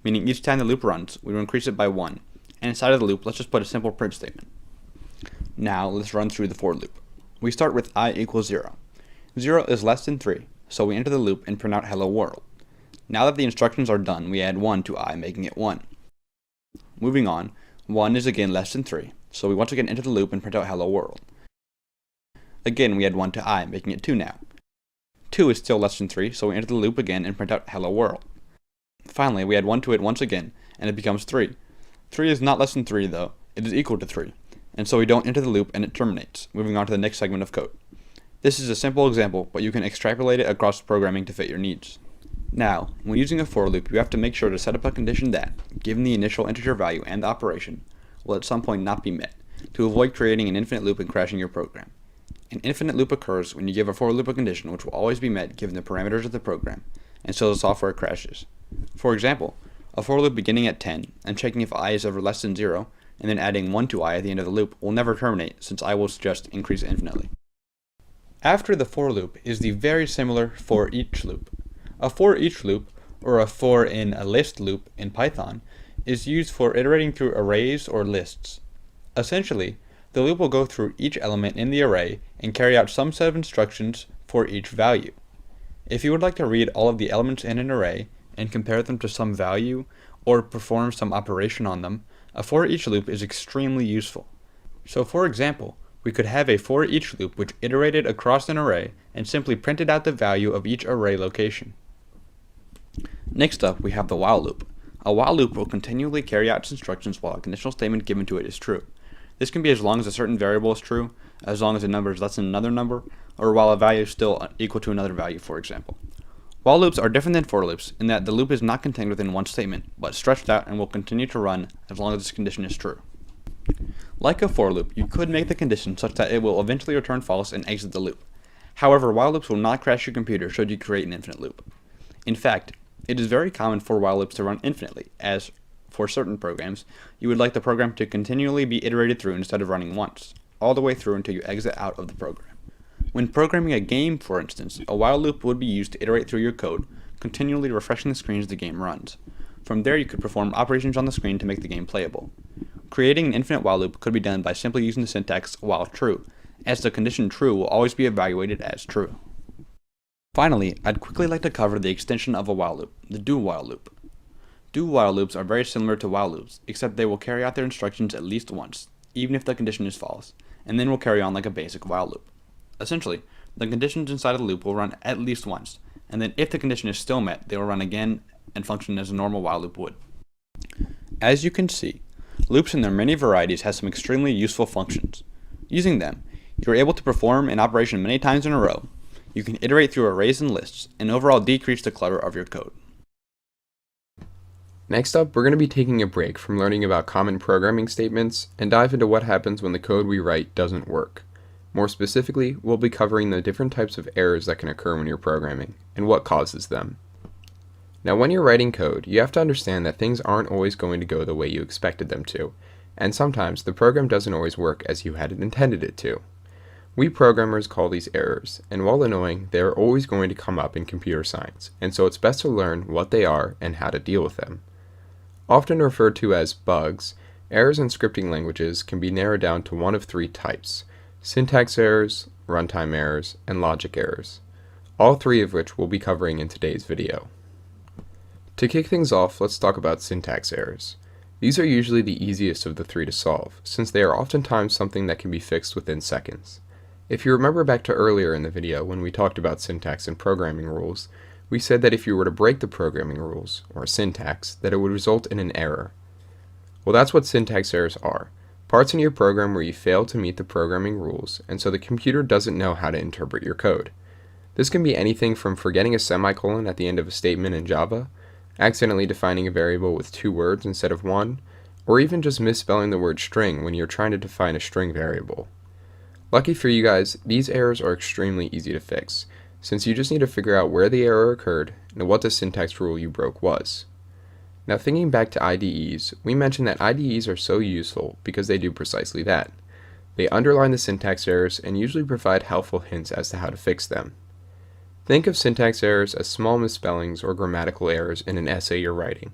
meaning each time the loop runs, we will increase it by 1, and inside of the loop, let's just put a simple print statement. Now, let's run through the for loop. We start with I equals 0. 0 is less than 3, so we enter the loop and print out hello world. Now that the instructions are done, we add 1 to I, making it 1. Moving on, 1 is again less than 3, so we once again enter the loop and print out hello world. Again, we add 1 to I, making it 2 now. 2 is still less than 3, so we enter the loop again and print out hello world. Finally, we add 1 to it once again, and it becomes 3. 3 is not less than 3 though, it is equal to 3, and so we don't enter the loop and it terminates, moving on to the next segment of code. This is a simple example, but you can extrapolate it across programming to fit your needs. Now, when using a for loop, you have to make sure to set up a condition that, given the initial integer value and the operation, will at some point not be met, to avoid creating an infinite loop and crashing your program. An infinite loop occurs when you give a for loop a condition which will always be met given the parameters of the program, and so the software crashes. For example, a for loop beginning at 10 and checking if I is ever less than 0, and then adding 1 to I at the end of the loop will never terminate since I will just increase infinitely. After the for loop is the very similar for each loop. A for each loop, or a for in a list loop in Python, is used for iterating through arrays or lists. Essentially, the loop will go through each element in the array and carry out some set of instructions for each value. If you would like to read all of the elements in an array and compare them to some value or perform some operation on them, a for each loop is extremely useful. So for example, we could have a for each loop which iterated across an array and simply printed out the value of each array location. Next up, we have the while loop. A while loop will continually carry out its instructions while a conditional statement given to it is true. This can be as long as a certain variable is true, as long as a number is less than another number, or while a value is still equal to another value, for example. While loops are different than for loops in that the loop is not contained within one statement, but stretched out and will continue to run as long as this condition is true. Like a for loop, you could make the condition such that it will eventually return false and exit the loop. However, while loops will not crash your computer should you create an infinite loop. In fact, it is very common for while loops to run infinitely, as, for certain programs, you would like the program to continually be iterated through instead of running once, all the way through until you exit out of the program. When programming a game, for instance, a while loop would be used to iterate through your code, continually refreshing the screen as the game runs. From there, you could perform operations on the screen to make the game playable. Creating an infinite while loop could be done by simply using the syntax while true, as the condition true will always be evaluated as true. Finally, I'd quickly like to cover the extension of a while loop, the do while loop. Do while loops are very similar to while loops, except they will carry out their instructions at least once, even if the condition is false, and then will carry on like a basic while loop. Essentially, the conditions inside of the loop will run at least once, and then if the condition is still met, they will run again and function as a normal while loop would. As you can see, loops in their many varieties have some extremely useful functions. Using them, you are able to perform an operation many times in a row. You can iterate through arrays and lists, and overall decrease the clutter of your code. Next up, we're going to be taking a break from learning about common programming statements and dive into what happens when the code we write doesn't work. More specifically, we'll be covering the different types of errors that can occur when you're programming, and what causes them. Now, when you're writing code, you have to understand that things aren't always going to go the way you expected them to, and sometimes the program doesn't always work as you had intended it to. We programmers call these errors, and while annoying, they are always going to come up in computer science, and so it's best to learn what they are and how to deal with them. Often referred to as bugs, errors in scripting languages can be narrowed down to one of three types: syntax errors, runtime errors, and logic errors, all three of which we'll be covering in today's video. To kick things off, let's talk about syntax errors. These are usually the easiest of the three to solve, since they are oftentimes something that can be fixed within seconds. If you remember back to earlier in the video when we talked about syntax and programming rules, we said that if you were to break the programming rules, or syntax, that it would result in an error. Well, that's what syntax errors are. Parts in your program where you fail to meet the programming rules, and so the computer doesn't know how to interpret your code. This can be anything from forgetting a semicolon at the end of a statement in Java, accidentally defining a variable with 2 words instead of 1, or even just misspelling the word string when you're trying to define a string variable. Lucky for you guys, these errors are extremely easy to fix, since you just need to figure out where the error occurred and what the syntax rule you broke was. Now, thinking back to IDEs, we mentioned that IDEs are so useful because they do precisely that. They underline the syntax errors and usually provide helpful hints as to how to fix them. Think of syntax errors as small misspellings or grammatical errors in an essay you're writing.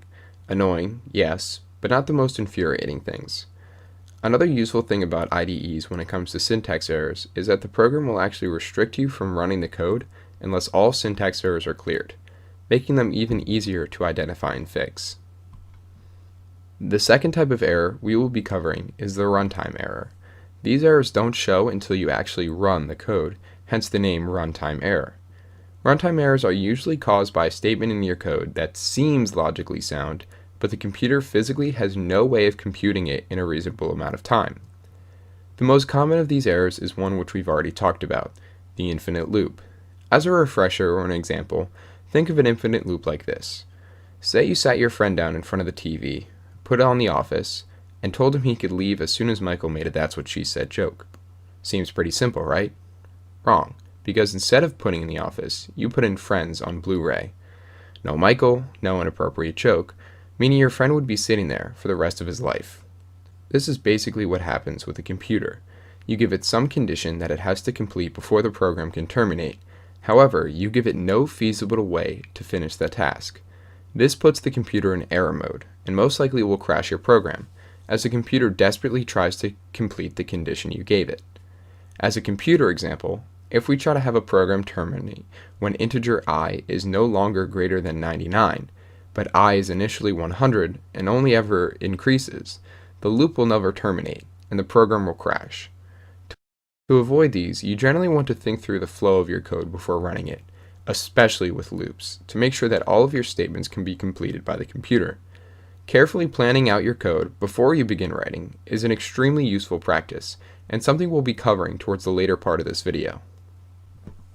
Annoying, yes, but not the most infuriating things. Another useful thing about IDEs when it comes to syntax errors is that the program will actually restrict you from running the code unless all syntax errors are cleared, making them even easier to identify and fix. The second type of error we will be covering is the runtime error. These errors don't show until you actually run the code, hence the name runtime error. Runtime errors are usually caused by a statement in your code that seems logically sound, but the computer physically has no way of computing it in a reasonable amount of time. The most common of these errors is one which we've already talked about, the infinite loop. As a refresher or an example, think of an infinite loop like this. Say you sat your friend down in front of the TV, put it on The Office, and told him he could leave as soon as Michael made a "that's what she said" joke. Seems pretty simple, right? Wrong, because instead of putting in The Office, you put in Friends on Blu-ray. No Michael, no inappropriate joke, meaning your friend would be sitting there for the rest of his life. This is basically what happens with a computer. You give it some condition that it has to complete before the program can terminate. However, you give it no feasible way to finish the task. This puts the computer in error mode, and most likely will crash your program, as the computer desperately tries to complete the condition you gave it. As a computer example, if we try to have a program terminate when integer I is no longer greater than 99, but I is initially 100 and only ever increases, the loop will never terminate, and the program will crash. To avoid these, you generally want to think through the flow of your code before running it, especially with loops, to make sure that all of your statements can be completed by the computer. Carefully planning out your code before you begin writing is an extremely useful practice, and something we'll be covering towards the later part of this video.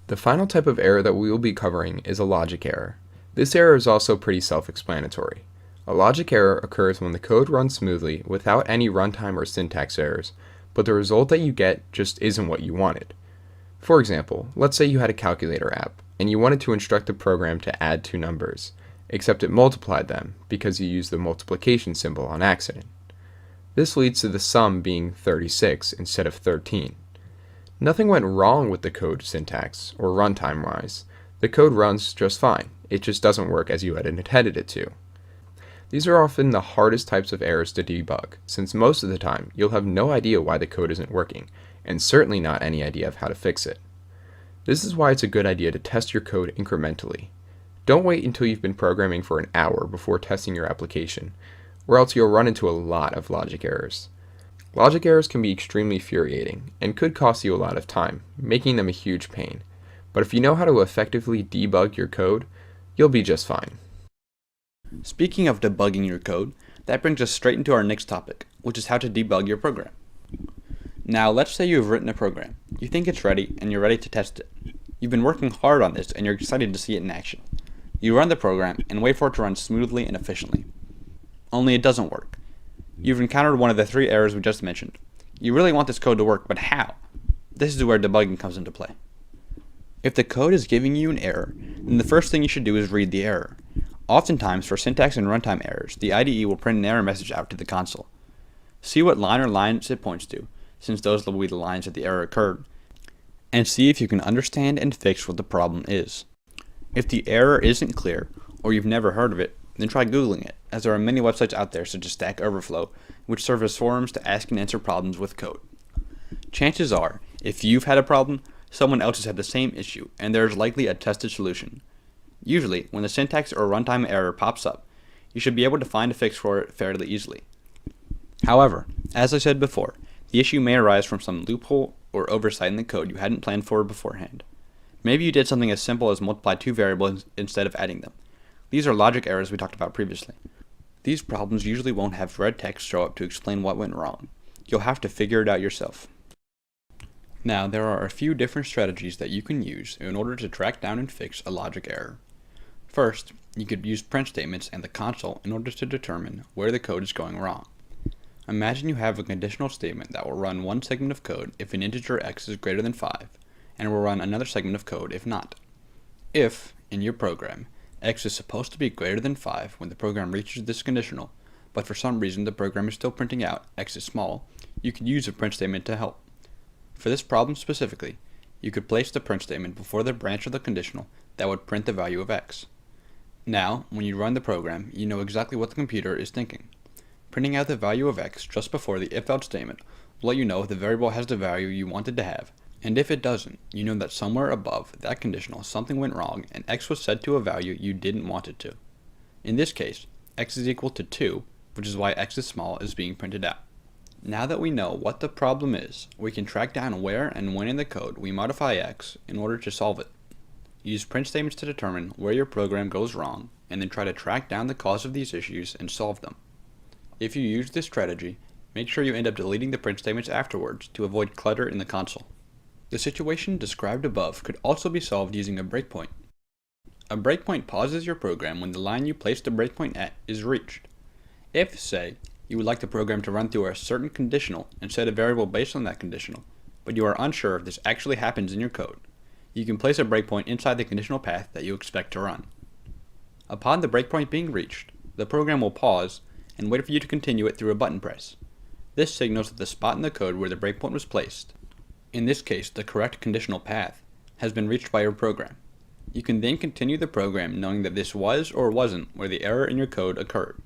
The final type of error that we will be covering is a logic error. This error is also pretty self-explanatory. A logic error occurs when the code runs smoothly without any runtime or syntax errors, but the result that you get just isn't what you wanted. For example, let's say you had a calculator app, and you wanted to instruct the program to add 2 numbers, except it multiplied them because you used the multiplication symbol on accident. This leads to the sum being 36 instead of 13. Nothing went wrong with the code syntax or runtime-wise. The code runs just fine. It just doesn't work as you had intended it to. These are often the hardest types of errors to debug, since most of the time you'll have no idea why the code isn't working, and certainly not any idea of how to fix it. This is why it's a good idea to test your code incrementally. Don't wait until you've been programming for an hour before testing your application, or else you'll run into a lot of logic errors. Logic errors can be extremely infuriating, and could cost you a lot of time, making them a huge pain. But if you know how to effectively debug your code, you'll be just fine. Speaking of debugging your code, that brings us straight into our next topic, which is how to debug your program. Now, let's say you have written a program. You think it's ready, and you're ready to test it. You've been working hard on this, and you're excited to see it in action. You run the program, and wait for it to run smoothly and efficiently. Only it doesn't work. You've encountered one of the 3 errors we just mentioned. You really want this code to work, but how? This is where debugging comes into play. If the code is giving you an error, then the first thing you should do is read the error. Oftentimes, for syntax and runtime errors, the IDE will print an error message out to the console. See what line or lines it points to, since those will be the lines that the error occurred, and see if you can understand and fix what the problem is. If the error isn't clear, or you've never heard of it, then try Googling it, as there are many websites out there such as Stack Overflow, which serve as forums to ask and answer problems with code. Chances are, if you've had a problem, someone else has had the same issue, and there is likely a tested solution. Usually, when the syntax or runtime error pops up, you should be able to find a fix for it fairly easily. However, as I said before, the issue may arise from some loophole or oversight in the code you hadn't planned for beforehand. Maybe you did something as simple as multiply two variables instead of adding them. These are logic errors we talked about previously. These problems usually won't have red text show up to explain what went wrong. You'll have to figure it out yourself. Now, there are a few different strategies that you can use in order to track down and fix a logic error. First, you could use print statements and the console in order to determine where the code is going wrong. Imagine you have a conditional statement that will run one segment of code if an integer x is greater than 5, and will run another segment of code if not. If, in your program, x is supposed to be greater than 5 when the program reaches this conditional, but for some reason the program is still printing out x is small, you could use a print statement to help. For this problem specifically, you could place the print statement before the branch of the conditional that would print the value of x. Now, when you run the program, you know exactly what the computer is thinking. Printing out the value of x just before the if-else statement will let you know if the variable has the value you wanted to have, and if it doesn't, you know that somewhere above that conditional something went wrong and x was set to a value you didn't want it to. In this case, x is equal to 2, which is why x is small is being printed out. Now that we know what the problem is, we can track down where and when in the code we modify x in order to solve it. Use print statements to determine where your program goes wrong, and then try to track down the cause of these issues and solve them. If you use this strategy, make sure you end up deleting the print statements afterwards to avoid clutter in the console. The situation described above could also be solved using a breakpoint. A breakpoint pauses your program when the line you placed the breakpoint at is reached. If, say, you would like the program to run through a certain conditional and set a variable based on that conditional, but you are unsure if this actually happens in your code, you can place a breakpoint inside the conditional path that you expect to run. Upon the breakpoint being reached, the program will pause and wait for you to continue it through a button press. This signals that the spot in the code where the breakpoint was placed, in this case the correct conditional path, has been reached by your program. You can then continue the program knowing that this was or wasn't where the error in your code occurred.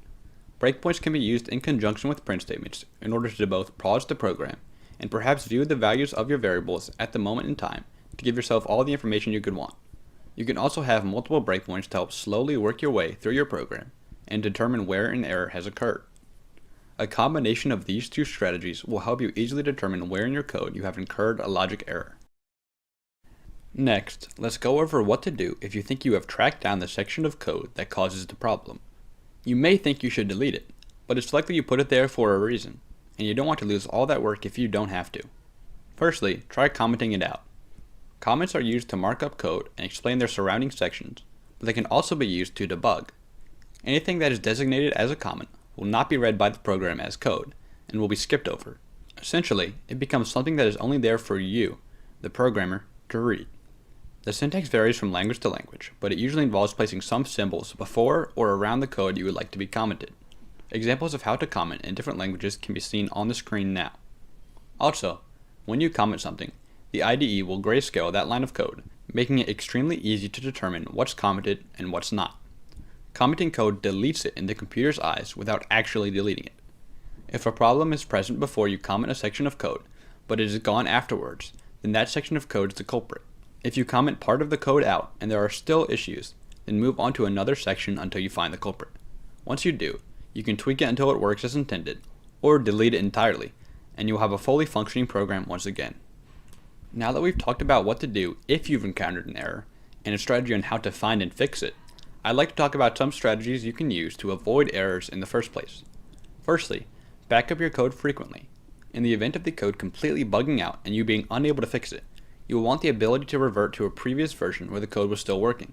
Breakpoints can be used in conjunction with print statements in order to both pause the program and perhaps view the values of your variables at the moment in time to give yourself all the information you could want. You can also have multiple breakpoints to help slowly work your way through your program and determine where an error has occurred. A combination of these two strategies will help you easily determine where in your code you have incurred a logic error. Next, let's go over what to do if you think you have tracked down the section of code that causes the problem. You may think you should delete it, but it's likely you put it there for a reason, and you don't want to lose all that work if you don't have to. Firstly, try commenting it out. Comments are used to mark up code and explain their surrounding sections, but they can also be used to debug. Anything that is designated as a comment will not be read by the program as code, and will be skipped over. Essentially, it becomes something that is only there for you, the programmer, to read. The syntax varies from language to language, but it usually involves placing some symbols before or around the code you would like to be commented. Examples of how to comment in different languages can be seen on the screen now. Also, when you comment something, the IDE will grayscale that line of code, making it extremely easy to determine what's commented and what's not. Commenting code deletes it in the computer's eyes without actually deleting it. If a problem is present before you comment a section of code, but it is gone afterwards, then that section of code is the culprit. If you comment part of the code out and there are still issues, then move on to another section until you find the culprit. Once you do, you can tweak it until it works as intended, or delete it entirely, and you'll have a fully functioning program once again. Now that we've talked about what to do if you've encountered an error, and a strategy on how to find and fix it, I'd like to talk about some strategies you can use to avoid errors in the first place. Firstly, back up your code frequently. In the event of the code completely bugging out and you being unable to fix it, you will want the ability to revert to a previous version where the code was still working.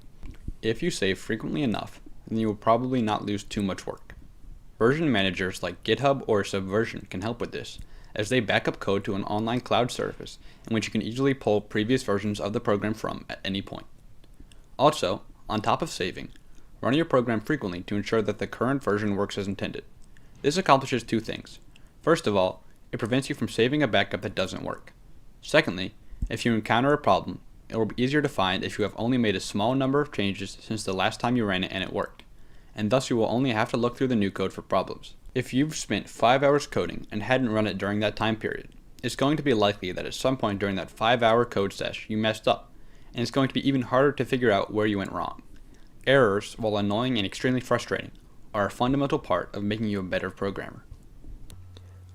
If you save frequently enough, then you will probably not lose too much work. Version managers like GitHub or Subversion can help with this, as they back up code to an online cloud service in which you can easily pull previous versions of the program from at any point. Also, on top of saving, run your program frequently to ensure that the current version works as intended. This accomplishes two things. First of all, it prevents you from saving a backup that doesn't work. Secondly, if you encounter a problem, it will be easier to find if you have only made a small number of changes since the last time you ran it and it worked, and thus you will only have to look through the new code for problems. If you've spent 5 hours coding and hadn't run it during that time period, it's going to be likely that at some point during that 5-hour code sesh you messed up, and it's going to be even harder to figure out where you went wrong. Errors, while annoying and extremely frustrating, are a fundamental part of making you a better programmer.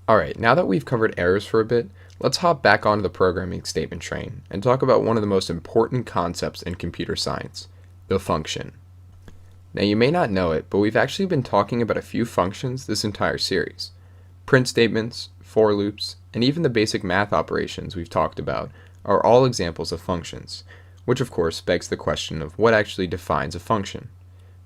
Alright, now that we've covered errors for a bit, let's hop back onto the programming statement train and talk about one of the most important concepts in computer science, the function. Now you may not know it, but we've actually been talking about a few functions this entire series. Print statements, for loops, and even the basic math operations we've talked about are all examples of functions, which of course begs the question of what actually defines a function.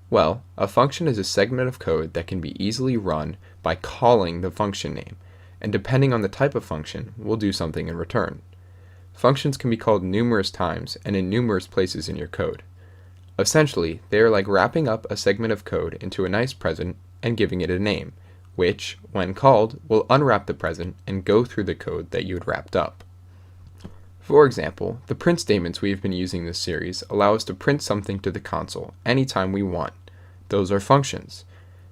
Well, a function is a segment of code that can be easily run by calling the function name, and depending on the type of function, will do something in return. Functions can be called numerous times and in numerous places in your code. Essentially, they are like wrapping up a segment of code into a nice present and giving it a name, which, when called, will unwrap the present and go through the code that you had wrapped up. For example, the print statements we have been using this series allow us to print something to the console anytime we want. Those are functions.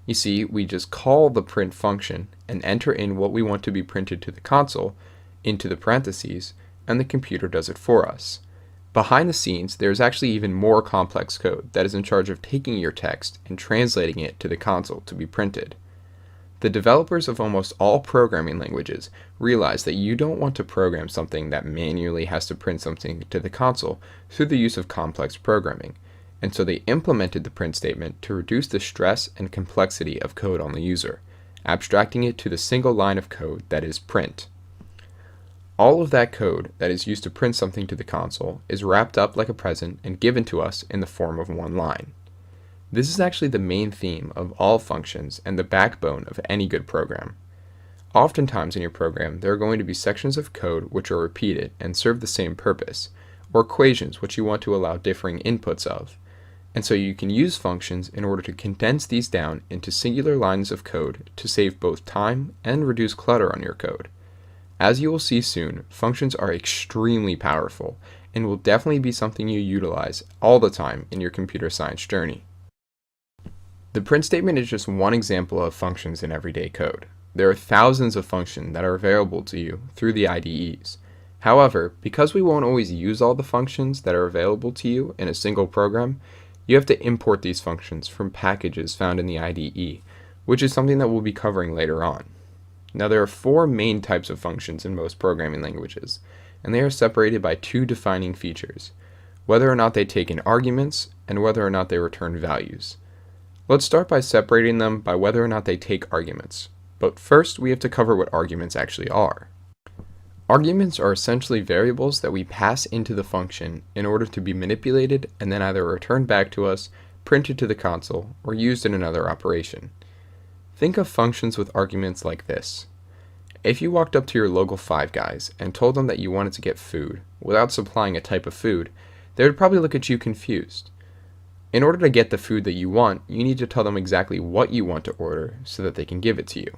You see, we just call the print function and enter in what we want to be printed to the console into the parentheses, and the computer does it for us. Behind the scenes, there is actually even more complex code that is in charge of taking your text and translating it to the console to be printed. The developers of almost all programming languages realize that you don't want to program something that manually has to print something to the console through the use of complex programming, and so they implemented the print statement to reduce the stress and complexity of code on the user, abstracting it to the single line of code that is print. All of that code that is used to print something to the console is wrapped up like a present and given to us in the form of one line. This is actually the main theme of all functions and the backbone of any good program. Oftentimes in your program, there are going to be sections of code which are repeated and serve the same purpose, or equations which you want to allow differing inputs of. And so you can use functions in order to condense these down into singular lines of code to save both time and reduce clutter on your code. As you will see soon, functions are extremely powerful and will definitely be something you utilize all the time in your computer science journey. The print statement is just one example of functions in everyday code. There are thousands of functions that are available to you through the IDEs. However, because we won't always use all the functions that are available to you in a single program, you have to import these functions from packages found in the IDE, which is something that we'll be covering later on. Now there are 4 main types of functions in most programming languages, and they are separated by 2 defining features, whether or not they take in arguments and whether or not they return values. Let's start by separating them by whether or not they take arguments, but first we have to cover what arguments actually are. Arguments are essentially variables that we pass into the function in order to be manipulated and then either returned back to us, printed to the console, or used in another operation. Think of functions with arguments like this. If you walked up to your local Five Guys and told them that you wanted to get food without supplying a type of food, they would probably look at you confused. In order to get the food that you want, you need to tell them exactly what you want to order so that they can give it to you.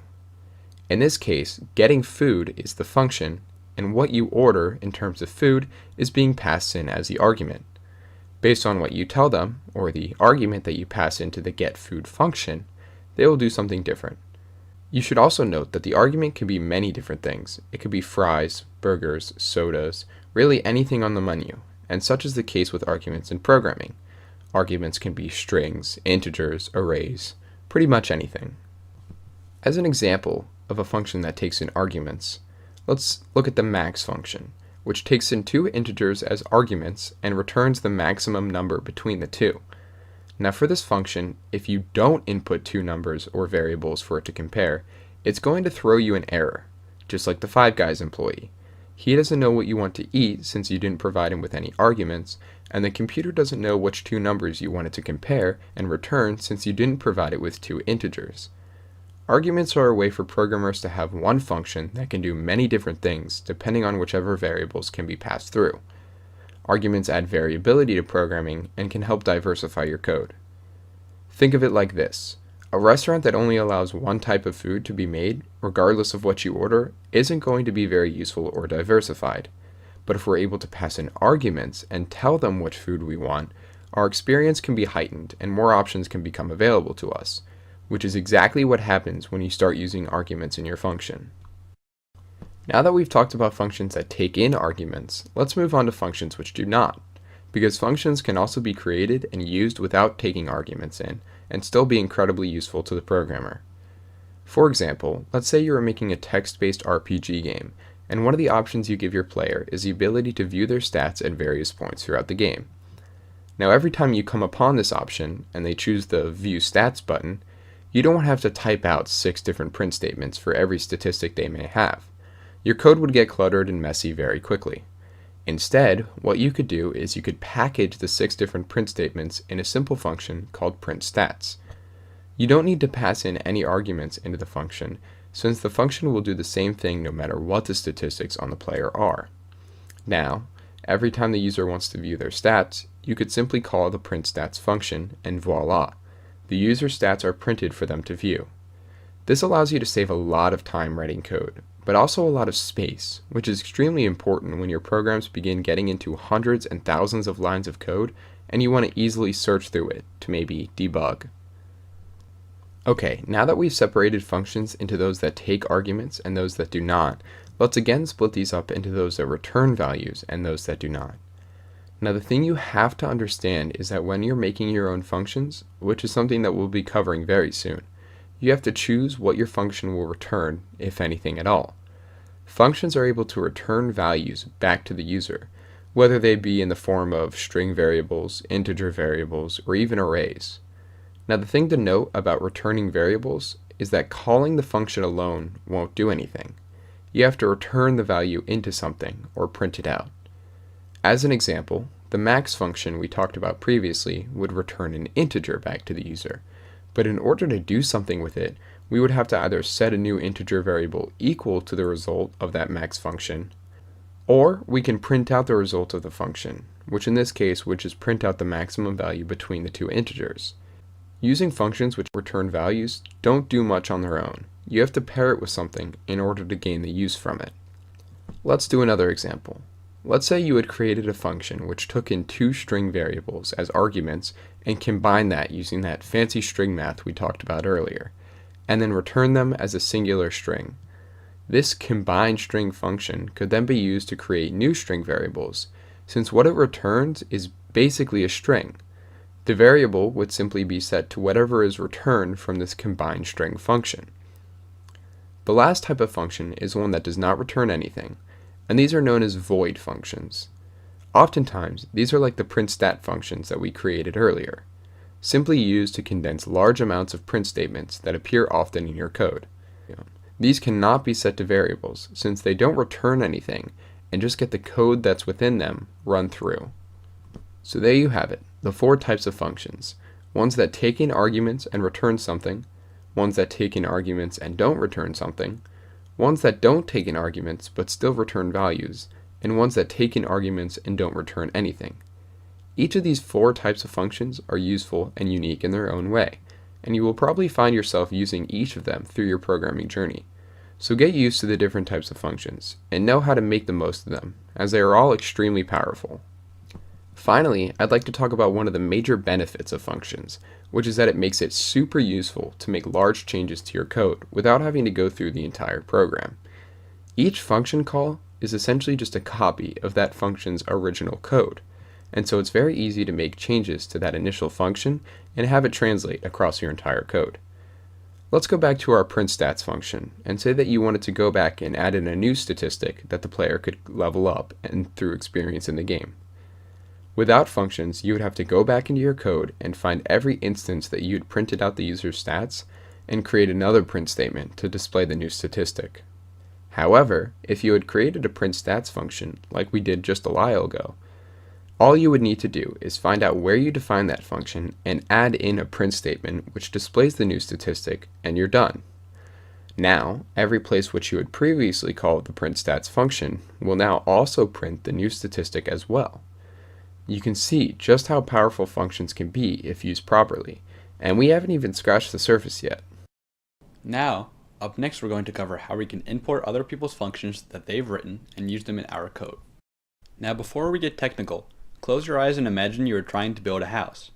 In this case, getting food is the function, and what you order in terms of food is being passed in as the argument. Based on what you tell them, or the argument that you pass into the getFood function, they will do something different. You should also note that the argument can be many different things. It could be fries, burgers, sodas, really anything on the menu, and such is the case with arguments in programming. Arguments can be strings, integers, arrays, pretty much anything. As an example of a function that takes in arguments, let's look at the max function, which takes in 2 integers as arguments and returns the maximum number between the 2. Now for this function, if you don't input 2 numbers or variables for it to compare, it's going to throw you an error, just like the Five Guys employee. He doesn't know what you want to eat since you didn't provide him with any arguments, and the computer doesn't know which 2 numbers you wanted to compare and return since you didn't provide it with 2 integers. Arguments are a way for programmers to have one function that can do many different things depending on whichever variables can be passed through. Arguments add variability to programming and can help diversify your code. Think of it like this. A restaurant that only allows one type of food to be made, regardless of what you order, isn't going to be very useful or diversified. But if we're able to pass in arguments and tell them which food we want, our experience can be heightened and more options can become available to us, which is exactly what happens when you start using arguments in your function. Now that we've talked about functions that take in arguments, let's move on to functions which do not, because functions can also be created and used without taking arguments in, and still be incredibly useful to the programmer. For example, let's say you are making a text-based RPG game, and one of the options you give your player is the ability to view their stats at various points throughout the game. Now every time you come upon this option, and they choose the View Stats button, you don't have to type out 6 different print statements for every statistic they may have. Your code would get cluttered and messy very quickly. Instead, what you could do is you could package the 6 different print statements in a simple function called print_stats. You don't need to pass in any arguments into the function, since the function will do the same thing no matter what the statistics on the player are. Now, every time the user wants to view their stats, you could simply call the print_stats function, and voila, the user's stats are printed for them to view. This allows you to save a lot of time writing code, but also a lot of space, which is extremely important when your programs begin getting into hundreds and thousands of lines of code and you want to easily search through it to maybe debug. Okay, now that we've separated functions into those that take arguments and those that do not, let's again split these up into those that return values and those that do not. Now the thing you have to understand is that when you're making your own functions, which is something that we'll be covering very soon, you have to choose what your function will return, if anything at all. Functions are able to return values back to the user, whether they be in the form of string variables, integer variables, or even arrays. Now the thing to note about returning variables is that calling the function alone won't do anything. You have to return the value into something, or print it out. As an example, the max function we talked about previously would return an integer back to the user. But in order to do something with it, we would have to either set a new integer variable equal to the result of that max function, or we can print out the result of the function, which in this case would just print out the maximum value between the two integers. Using functions which return values don't do much on their own. You have to pair it with something in order to gain the use from it. Let's do another example. Let's say you had created a function which took in 2 string variables as arguments and combined that using that fancy string math we talked about earlier, and then returned them as a singular string. This combined string function could then be used to create new string variables, since what it returns is basically a string. The variable would simply be set to whatever is returned from this combined string function. The last type of function is one that does not return anything, and these are known as void functions. Oftentimes, these are like the print_stat functions that we created earlier, simply used to condense large amounts of print statements that appear often in your code. These cannot be set to variables, since they don't return anything, and just get the code that's within them run through. So there you have it, the 4 types of functions: ones that take in arguments and return something, ones that take in arguments and don't return something, ones that don't take in arguments but still return values, and ones that take in arguments and don't return anything. Each of these 4 types of functions are useful and unique in their own way, and you will probably find yourself using each of them through your programming journey. So get used to the different types of functions, and know how to make the most of them, as they are all extremely powerful. Finally, I'd like to talk about one of the major benefits of functions, which is that it makes it super useful to make large changes to your code without having to go through the entire program. Each function call is essentially just a copy of that function's original code, and so it's very easy to make changes to that initial function and have it translate across your entire code. Let's go back to our print_stats function and say that you wanted to go back and add in a new statistic that the player could level up and through experience in the game. Without functions, you would have to go back into your code and find every instance that you had printed out the user's stats and create another print statement to display the new statistic. However, if you had created a print_stats function like we did just a while ago, all you would need to do is find out where you define that function and add in a print statement which displays the new statistic, and you're done. Now, every place which you had previously called the print_stats function will now also print the new statistic as well. You can see just how powerful functions can be if used properly, and we haven't even scratched the surface yet. Now, up next we're going to cover how we can import other people's functions that they've written and use them in our code. Now before we get technical, close your eyes and imagine you are trying to build a house.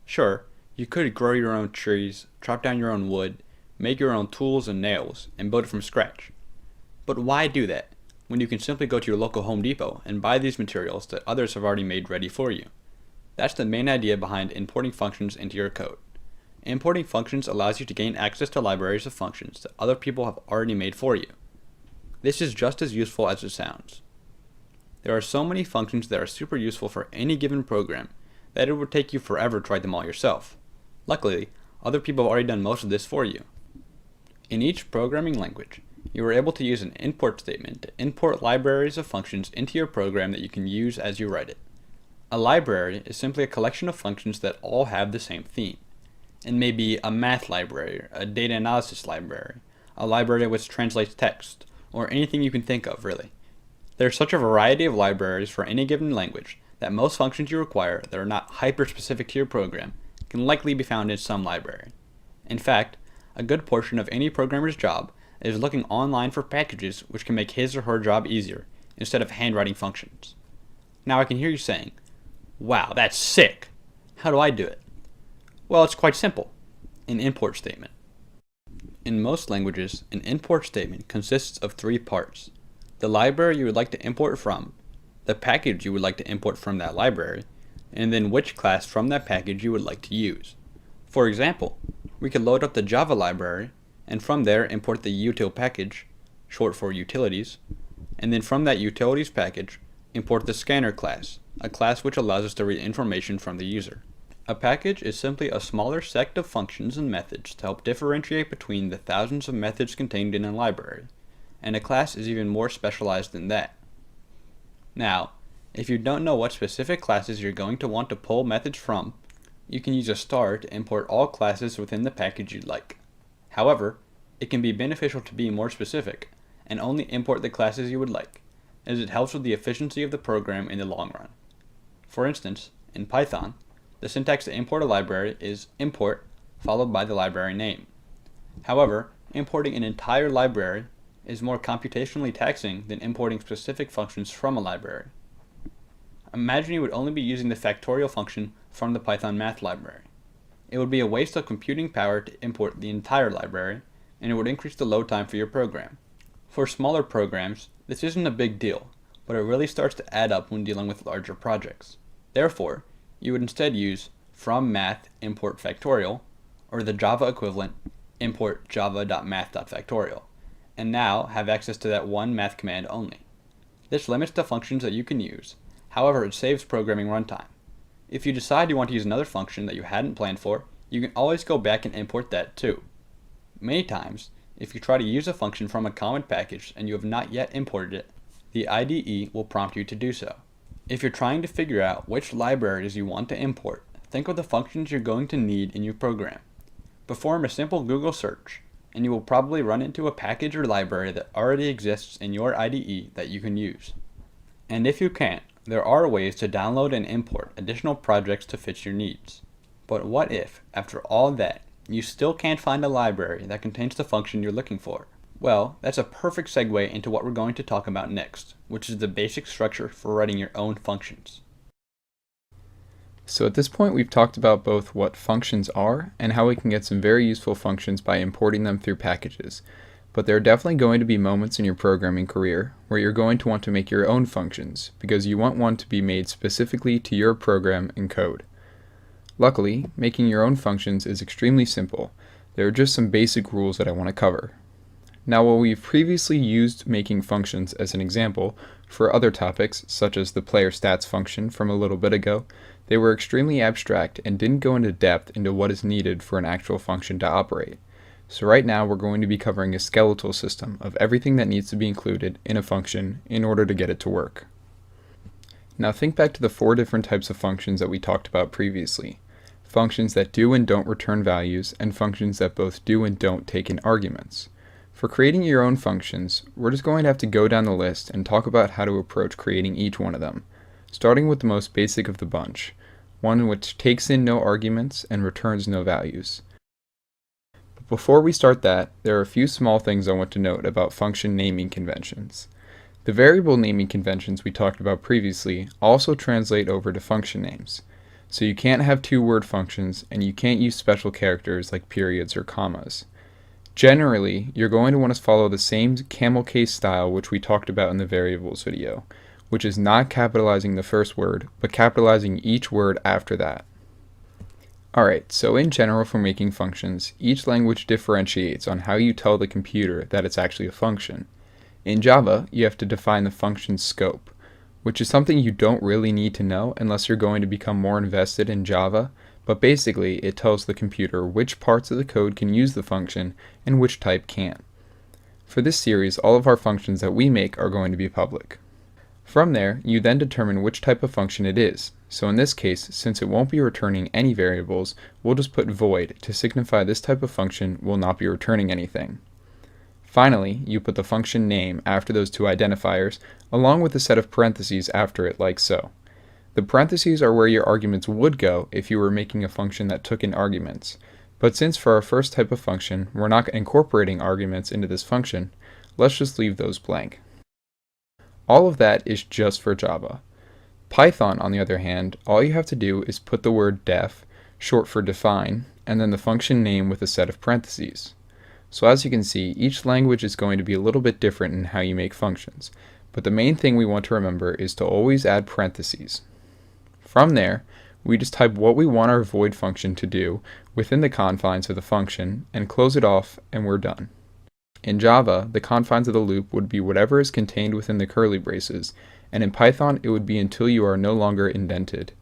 Sure, you could grow your own trees, chop down your own wood, make your own tools and nails, and build it from scratch. But why do that, when you can simply go to your local Home Depot and buy these materials that others have already made ready for you? That's the main idea behind importing functions into your code. Importing functions allows you to gain access to libraries of functions that other people have already made for you. This is just as useful as it sounds. There are so many functions that are super useful for any given program that it would take you forever to write them all yourself. Luckily, other people have already done most of this for you. In each programming language, you are able to use an import statement to import libraries of functions into your program that you can use as you write it. A library is simply a collection of functions that all have the same theme. It may be a math library, a data analysis library, a library which translates text, or anything you can think of, really. There's such a variety of libraries for any given language that most functions you require that are not hyper-specific to your program can likely be found in some library. In fact, a good portion of any programmer's job is looking online for packages which can make his or her job easier instead of handwriting functions. Now I can hear you saying, "Wow, that's sick! How do I do it?" Well, it's quite simple. An import statement. In most languages, an import statement consists of three parts: the library you would like to import from, the package you would like to import from that library, and then which class from that package you would like to use. For example, we could load up the Java library, and from there import the util package, short for utilities, and then from that utilities package, import the scanner class, a class which allows us to read information from the user. A package is simply a smaller set of functions and methods to help differentiate between the thousands of methods contained in a library, and a class is even more specialized than that. Now, if you don't know what specific classes you're going to want to pull methods from, you can use a star to import all classes within the package you'd like. However, it can be beneficial to be more specific and only import the classes you would like, as it helps with the efficiency of the program in the long run. For instance, in Python, the syntax to import a library is import followed by the library name. However, importing an entire library is more computationally taxing than importing specific functions from a library. Imagine you would only be using the factorial function from the Python math library. It would be a waste of computing power to import the entire library, and it would increase the load time for your program. For smaller programs, this isn't a big deal, but it really starts to add up when dealing with larger projects. Therefore, you would instead use from math import factorial, or the Java equivalent import java.math.factorial, and now have access to that one math command only. This limits the functions that you can use, however it saves programming runtime. If you decide you want to use another function that you hadn't planned for, you can always go back and import that too. Many times, if you try to use a function from a common package and you have not yet imported it, the IDE will prompt you to do so. If you're trying to figure out which libraries you want to import, think of the functions you're going to need in your program. Perform a simple Google search, and you will probably run into a package or library that already exists in your IDE that you can use. And if you can't, there are ways to download and import additional projects to fit your needs. But what if, after all that, you still can't find a library that contains the function you're looking for? Well, that's a perfect segue into what we're going to talk about next, which is the basic structure for writing your own functions. So at this point we've talked about both what functions are and how we can get some very useful functions by importing them through packages. But there are definitely going to be moments in your programming career where you're going to want to make your own functions because you want one to be made specifically to your program and code. Luckily, making your own functions is extremely simple. There are just some basic rules that I want to cover. Now, while we've previously used making functions as an example for other topics, such as the player stats function from a little bit ago, they were extremely abstract and didn't go into depth into what is needed for an actual function to operate. So right now we're going to be covering a skeletal system of everything that needs to be included in a function in order to get it to work. Now think back to the 4 different types of functions that we talked about previously. Functions that do and don't return values, and functions that both do and don't take in arguments. For creating your own functions, we're just going to have to go down the list and talk about how to approach creating each one of them, starting with the most basic of the bunch, one which takes in no arguments and returns no values. But before we start that, there are a few small things I want to note about function naming conventions. The variable naming conventions we talked about previously also translate over to function names. So you can't have two-word functions, and you can't use special characters like periods or commas. Generally, you're going to want to follow the same camel case style which we talked about in the variables video, which is not capitalizing the first word, but capitalizing each word after that. Alright, so in general for making functions, each language differentiates on how you tell the computer that it's actually a function. In Java, you have to define the function scope, which is something you don't really need to know unless you're going to become more invested in Java, but basically it tells the computer which parts of the code can use the function and which type can't. For this series, all of our functions that we make are going to be public. From there, you then determine which type of function it is. So in this case, since it won't be returning any variables, we'll just put void to signify this type of function will not be returning anything. Finally, you put the function name after those two identifiers, along with a set of parentheses after it like so. The parentheses are where your arguments would go if you were making a function that took in arguments. But since for our first type of function, we're not incorporating arguments into this function, let's just leave those blank. All of that is just for Java. Python, on the other hand, all you have to do is put the word def, short for define, and then the function name with a set of parentheses. So as you can see, each language is going to be a little bit different in how you make functions, but the main thing we want to remember is to always add parentheses. From there, we just type what we want our void function to do within the confines of the function and close it off, and we're done. In Java, the confines of the loop would be whatever is contained within the curly braces, and in Python it would be until you are no longer indented.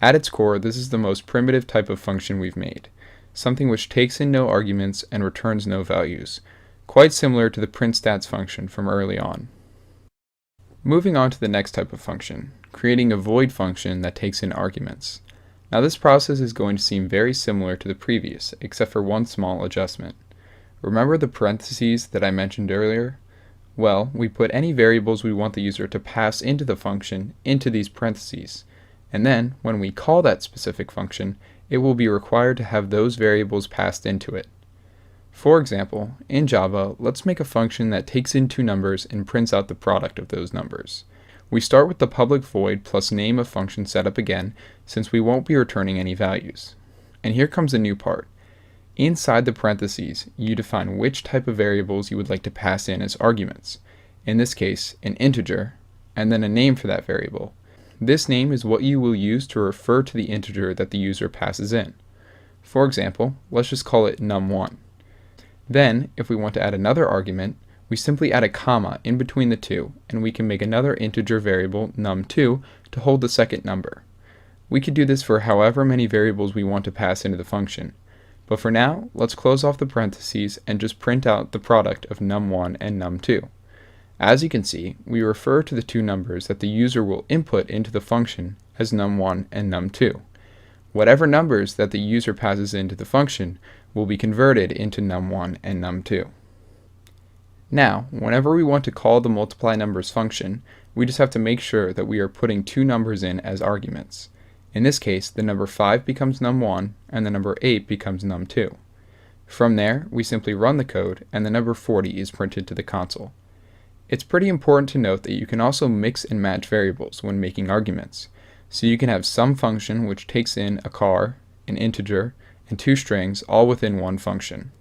At its core, this is the most primitive type of function we've made, something which takes in no arguments and returns no values, quite similar to the print_stats function from early on. Moving on to the next type of function, creating a void function that takes in arguments. Now this process is going to seem very similar to the previous, except for one small adjustment. Remember the parentheses that I mentioned earlier? Well, we put any variables we want the user to pass into the function into these parentheses, and then when we call that specific function, it will be required to have those variables passed into it. For example, in Java, let's make a function that takes in two numbers and prints out the product of those numbers. We start with the public void plus name of function setup again, since we won't be returning any values. And here comes a new part. Inside the parentheses, you define which type of variables you would like to pass in as arguments. In this case, an integer, and then a name for that variable. This name is what you will use to refer to the integer that the user passes in. For example, let's just call it num1. Then, if we want to add another argument, we simply add a comma in between the two, and we can make another integer variable, num2, to hold the second number. We could do this for however many variables we want to pass into the function. But for now, let's close off the parentheses and just print out the product of num1 and num2. As you can see, we refer to the two numbers that the user will input into the function as num1 and num2. Whatever numbers that the user passes into the function will be converted into num1 and num2. Now, whenever we want to call the multiply numbers function, we just have to make sure that we are putting two numbers in as arguments. In this case, the number 5 becomes num1 and the number 8 becomes num2. From there, we simply run the code and the number 40 is printed to the console. It's pretty important to note that you can also mix and match variables when making arguments. So you can have some function which takes in a car, an integer, and two strings all within one function.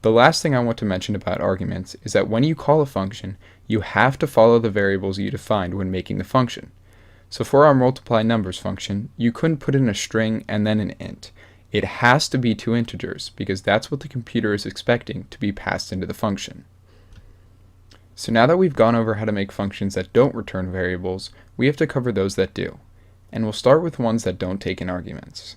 The last thing I want to mention about arguments is that when you call a function, you have to follow the variables you defined when making the function. So for our multiply numbers function, you couldn't put in a string and then an int. It has to be two integers because that's what the computer is expecting to be passed into the function. So now that we've gone over how to make functions that don't return variables, we have to cover those that do. And we'll start with ones that don't take in arguments.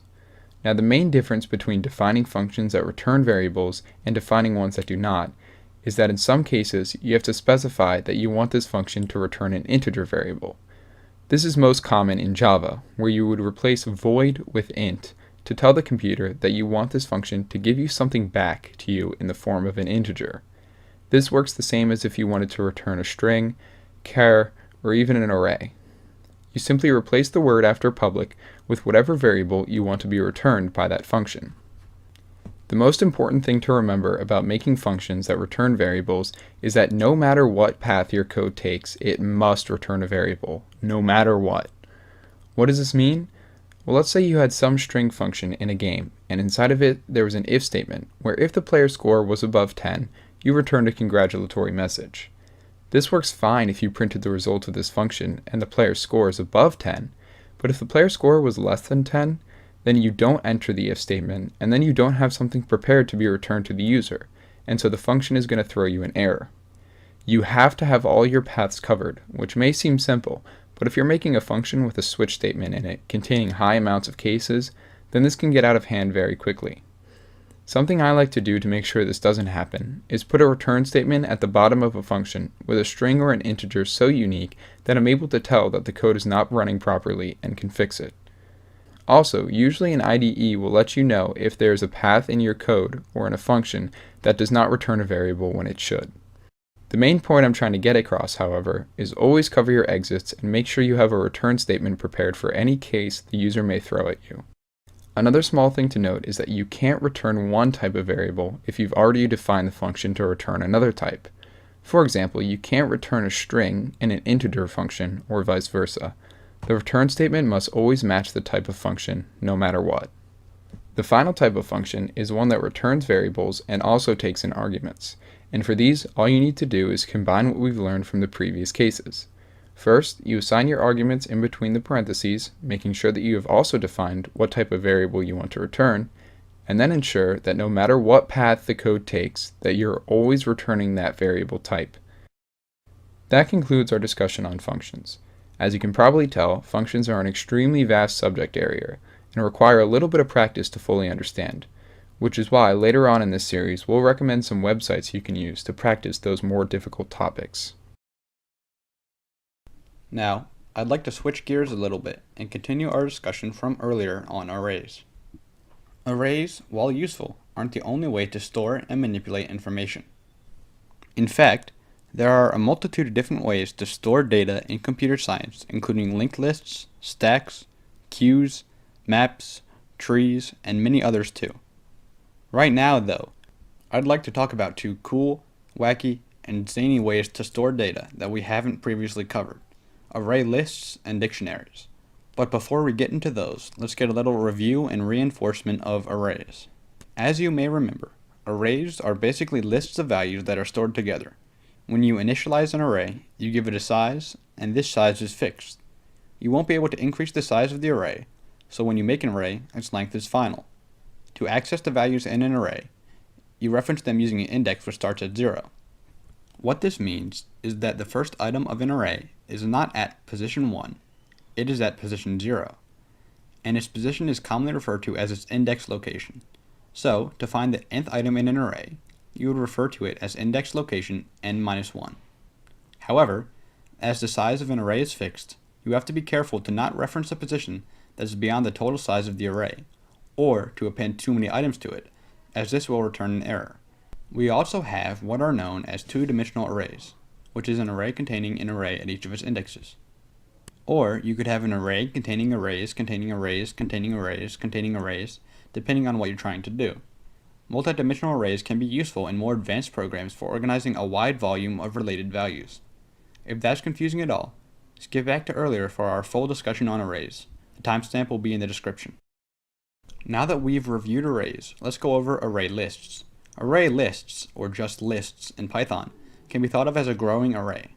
Now the main difference between defining functions that return variables and defining ones that do not is that in some cases you have to specify that you want this function to return an integer variable. This is most common in Java, where you would replace void with int to tell the computer that you want this function to give you something back to you in the form of an integer. This works the same as if you wanted to return a string, char, or even an array. You simply replace the word after public with whatever variable you want to be returned by that function. The most important thing to remember about making functions that return variables is that no matter what path your code takes, it must return a variable, no matter what. What does this mean? Well, let's say you had some string function in a game, and inside of it there was an if statement, where if the player's score was above 10, you returned a congratulatory message. This works fine if you printed the result of this function and the player's score is above 10, but if the player's score was less than 10, then you don't enter the if statement, and then you don't have something prepared to be returned to the user, and so the function is going to throw you an error. You have to have all your paths covered, which may seem simple, but if you're making a function with a switch statement in it containing high amounts of cases, then this can get out of hand very quickly. Something I like to do to make sure this doesn't happen is put a return statement at the bottom of a function with a string or an integer so unique that I'm able to tell that the code is not running properly and can fix it. Also, usually an IDE will let you know if there is a path in your code or in a function that does not return a variable when it should. The main point I'm trying to get across, however, is always cover your exits and make sure you have a return statement prepared for any case the user may throw at you. Another small thing to note is that you can't return one type of variable if you've already defined the function to return another type. For example, you can't return a string in an integer function or vice versa. The return statement must always match the type of function, no matter what. The final type of function is one that returns variables and also takes in arguments, and for these, all you need to do is combine what we've learned from the previous cases. First, you assign your arguments in between the parentheses, making sure that you have also defined what type of variable you want to return, and then ensure that no matter what path the code takes, that you're always returning that variable type. That concludes our discussion on functions. As you can probably tell, functions are an extremely vast subject area and require a little bit of practice to fully understand, which is why later on in this series we'll recommend some websites you can use to practice those more difficult topics. Now, I'd like to switch gears a little bit and continue our discussion from earlier on arrays. Arrays, while useful, aren't the only way to store and manipulate information. In fact, there are a multitude of different ways to store data in computer science, including linked lists, stacks, queues, maps, trees, and many others too. Right now, though, I'd like to talk about two cool, wacky, and zany ways to store data that we haven't previously covered: array lists and dictionaries. But before we get into those, let's get a little review and reinforcement of arrays. As you may remember, arrays are basically lists of values that are stored together. When you initialize an array, you give it a size, and this size is fixed. You won't be able to increase the size of the array, so when you make an array, its length is final. To access the values in an array, you reference them using an index which starts at 0. What this means is that the first item of an array is not at position 1, it is at position 0, and its position is commonly referred to as its index location. So, to find the nth item in an array, you would refer to it as index location n-1. However, as the size of an array is fixed, you have to be careful to not reference a position that is beyond the total size of the array, or to append too many items to it, as this will return an error. We also have what are known as two-dimensional arrays, which is an array containing an array at each of its indexes. Or you could have an array containing arrays, containing arrays, containing arrays, containing arrays, depending on what you're trying to do. Multidimensional arrays can be useful in more advanced programs for organizing a wide volume of related values. If that's confusing at all, skip back to earlier for our full discussion on arrays. The timestamp will be in the description. Now that we've reviewed arrays, let's go over array lists. Array lists, or just lists in Python, can be thought of as a growing array.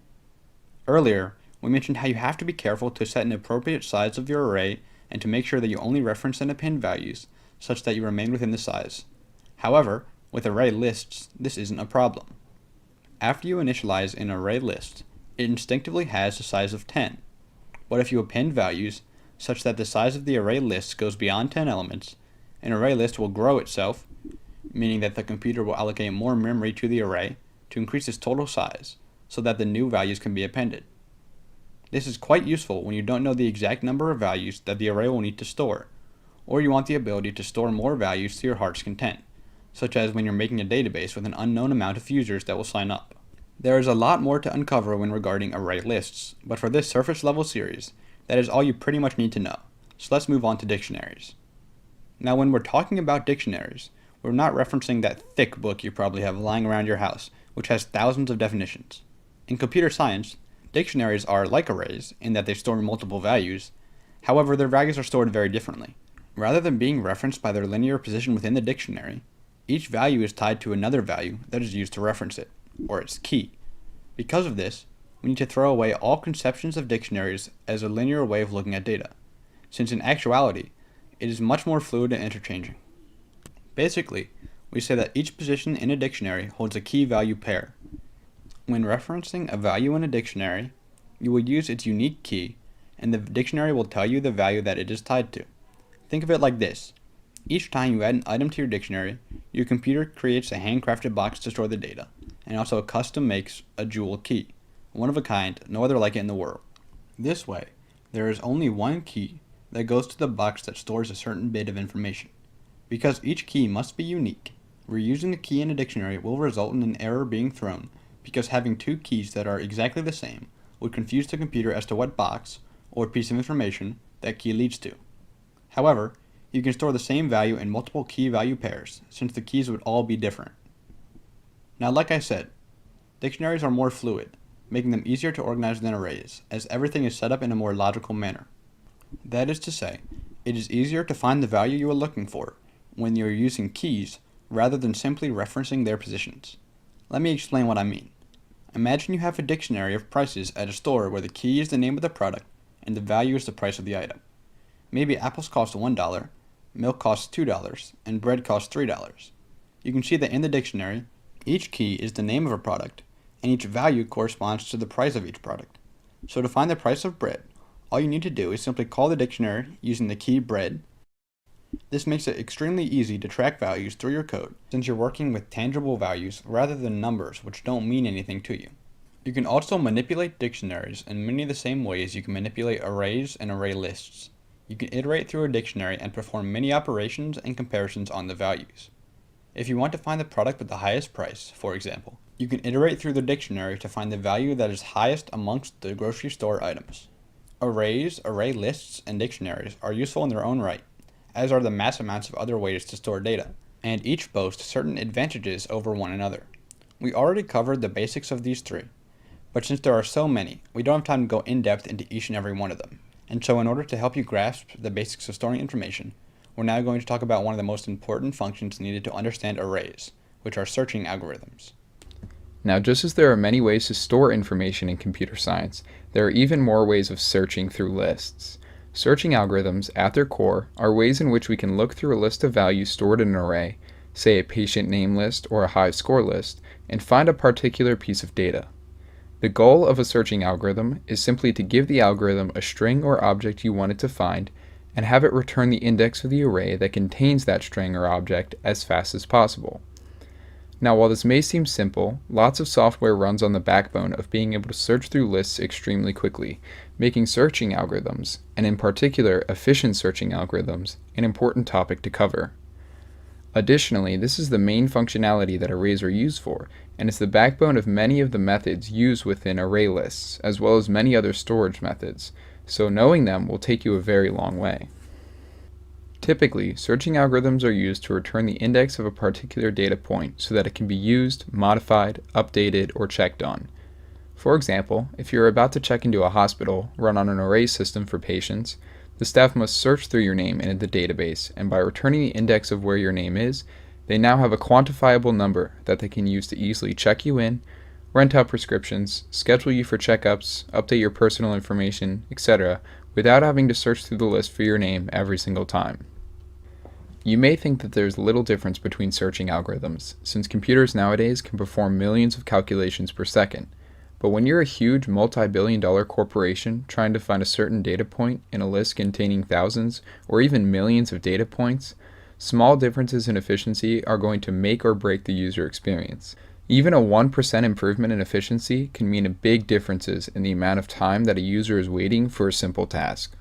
Earlier, we mentioned how you have to be careful to set an appropriate size of your array and to make sure that you only reference and append values such that you remain within the size. However, with array lists, this isn't a problem. After you initialize an array list, it instinctively has a size of 10. But if you append values such that the size of the array list goes beyond 10 elements, an array list will grow itself, meaning that the computer will allocate more memory to the array to increase its total size so that the new values can be appended. This is quite useful when you don't know the exact number of values that the array will need to store, or you want the ability to store more values to your heart's content, such as when you're making a database with an unknown amount of users that will sign up. There is a lot more to uncover when regarding array lists, but for this surface level series, that is all you pretty much need to know. So let's move on to dictionaries. Now when we're talking about dictionaries, we're not referencing that thick book you probably have lying around your house, which has thousands of definitions. In computer science, dictionaries are like arrays in that they store multiple values. However, their values are stored very differently. Rather than being referenced by their linear position within the dictionary, each value is tied to another value that is used to reference it, or its key. Because of this, we need to throw away all conceptions of dictionaries as a linear way of looking at data, since in actuality, it is much more fluid and interchanging. Basically, we say that each position in a dictionary holds a key value pair. When referencing a value in a dictionary, you will use its unique key, and the dictionary will tell you the value that it is tied to. Think of it like this. Each time you add an item to your dictionary, your computer creates a handcrafted box to store the data, and also custom makes a jewel key, one of a kind, no other like it in the world. This way, there is only one key that goes to the box that stores a certain bit of information. Because each key must be unique, reusing the key in a dictionary will result in an error being thrown, because having two keys that are exactly the same would confuse the computer as to what box, or piece of information, that key leads to. However, you can store the same value in multiple key value pairs, since the keys would all be different. Now, like I said, dictionaries are more fluid, making them easier to organize than arrays, as everything is set up in a more logical manner. That is to say, it is easier to find the value you are looking for when you are using keys rather than simply referencing their positions. Let me explain what I mean. Imagine you have a dictionary of prices at a store where the key is the name of the product and the value is the price of the item. Maybe apples cost $1, milk costs $2, and bread costs $3. You can see that in the dictionary, each key is the name of a product, and each value corresponds to the price of each product. So to find the price of bread, all you need to do is simply call the dictionary using the key bread. This makes it extremely easy to track values through your code, since you're working with tangible values rather than numbers which don't mean anything to you. You can also manipulate dictionaries in many of the same ways you can manipulate arrays and array lists. You can iterate through a dictionary and perform many operations and comparisons on the values. If you want to find the product with the highest price, for example, you can iterate through the dictionary to find the value that is highest amongst the grocery store items. Arrays, array lists, and dictionaries are useful in their own right, as are the mass amounts of other ways to store data, and each boast certain advantages over one another. We already covered the basics of these three, but since there are so many, we don't have time to go in depth into each and every one of them. And so in order to help you grasp the basics of storing information, we're now going to talk about one of the most important functions needed to understand arrays, which are searching algorithms. Now, just as there are many ways to store information in computer science, there are even more ways of searching through lists. Searching algorithms, at their core, are ways in which we can look through a list of values stored in an array, say a patient name list or a Hive score list, and find a particular piece of data. The goal of a searching algorithm is simply to give the algorithm a string or object you want it to find, and have it return the index of the array that contains that string or object as fast as possible. Now, while this may seem simple, lots of software runs on the backbone of being able to search through lists extremely quickly, making searching algorithms, and in particular efficient searching algorithms, an important topic to cover. Additionally, this is the main functionality that arrays are used for, and it's the backbone of many of the methods used within array lists, as well as many other storage methods, so knowing them will take you a very long way. Typically, searching algorithms are used to return the index of a particular data point so that it can be used, modified, updated, or checked on. For example, if you're about to check into a hospital run on an array system for patients, the staff must search through your name in the database, and by returning the index of where your name is, they now have a quantifiable number that they can use to easily check you in, rent out prescriptions, schedule you for checkups, update your personal information, etc., without having to search through the list for your name every single time. You may think that there's little difference between searching algorithms, since computers nowadays can perform millions of calculations per second. But when you're a huge multi-billion-dollar corporation trying to find a certain data point in a list containing thousands or even millions of data points, small differences in efficiency are going to make or break the user experience. Even a 1% improvement in efficiency can mean big differences in the amount of time that a user is waiting for a simple task.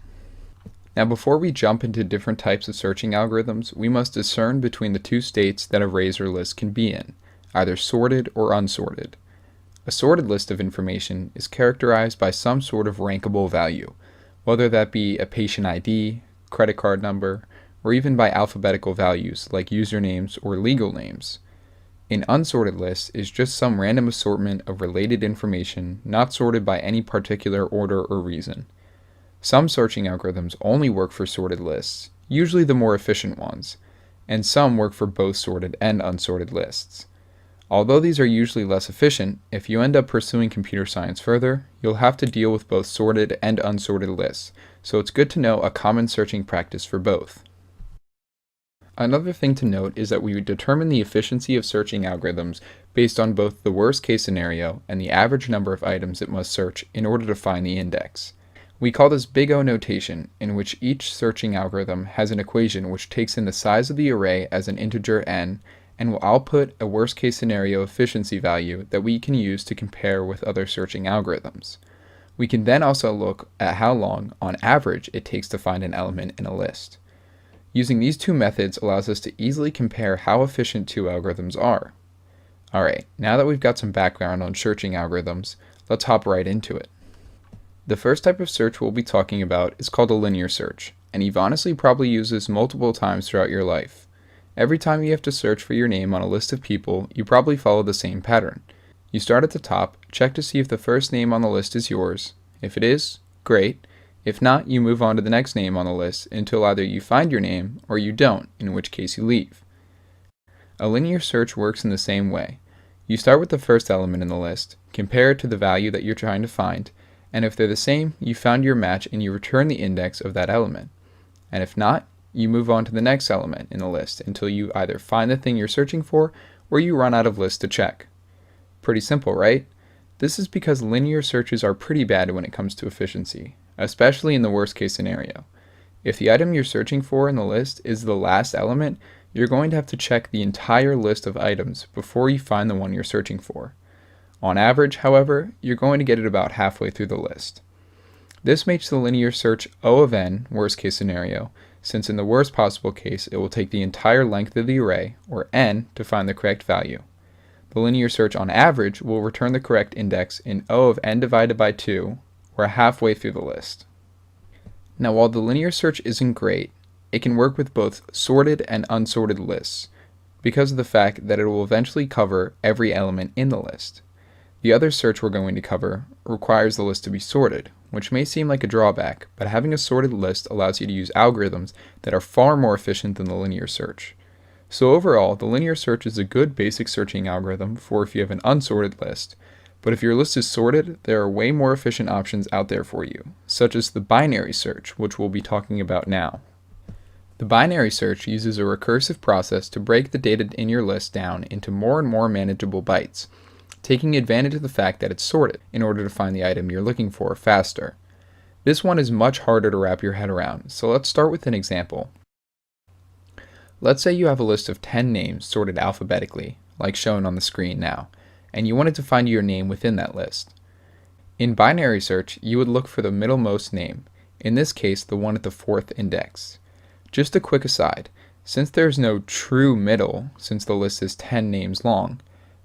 Now, before we jump into different types of searching algorithms, we must discern between the two states that a razor list can be in, either sorted or unsorted. A sorted list of information is characterized by some sort of rankable value, whether that be a patient ID, credit card number, or even by alphabetical values like usernames or legal names. An unsorted list is just some random assortment of related information not sorted by any particular order or reason. Some searching algorithms only work for sorted lists, usually the more efficient ones, and some work for both sorted and unsorted lists. Although these are usually less efficient, if you end up pursuing computer science further, you'll have to deal with both sorted and unsorted lists, so it's good to know a common searching practice for both. Another thing to note is that we determine the efficiency of searching algorithms based on both the worst case scenario and the average number of items it must search in order to find the index. We call this big O notation, in which each searching algorithm has an equation which takes in the size of the array as an integer n and will output a worst case scenario efficiency value that we can use to compare with other searching algorithms. We can then also look at how long, on average, it takes to find an element in a list. Using these two methods allows us to easily compare how efficient two algorithms are. Alright, now that we've got some background on searching algorithms, let's hop right into it. The first type of search we'll be talking about is called a linear search, and you've honestly probably used this multiple times throughout your life. Every time you have to search for your name on a list of people, you probably follow the same pattern. You start at the top, check to see if the first name on the list is yours. If it is, great. If not, you move on to the next name on the list until either you find your name or you don't, in which case you leave. A linear search works in the same way. You start with the first element in the list, compare it to the value that you're trying to find, and if they're the same, you found your match and you return the index of that element. And if not, you move on to the next element in the list until you either find the thing you're searching for or you run out of lists to check. Pretty simple, right? This is because linear searches are pretty bad when it comes to efficiency, especially in the worst case scenario. If the item you're searching for in the list is the last element, you're going to have to check the entire list of items before you find the one you're searching for. On average, however, you're going to get it about halfway through the list. This makes the linear search O of n worst case scenario, since in the worst possible case it will take the entire length of the array, or n, to find the correct value. The linear search on average will return the correct index in O of n divided by 2, or halfway through the list. Now, while the linear search isn't great, it can work with both sorted and unsorted lists, because of the fact that it will eventually cover every element in the list. The other search we're going to cover requires the list to be sorted, which may seem like a drawback, but having a sorted list allows you to use algorithms that are far more efficient than the linear search. So overall, the linear search is a good basic searching algorithm for if you have an unsorted list, but if your list is sorted, there are way more efficient options out there for you, such as the binary search, which we'll be talking about now. The binary search uses a recursive process to break the data in your list down into more and more manageable bytes, taking advantage of the fact that it's sorted in order to find the item you're looking for faster. This one is much harder to wrap your head around, so let's start with an example. Let's say you have a list of 10 names sorted alphabetically, like shown on the screen now, and you wanted to find your name within that list. In binary search, you would look for the middlemost name, in this case the one at the 4th index. Just a quick aside, since there's no true middle, since the list is 10 names long,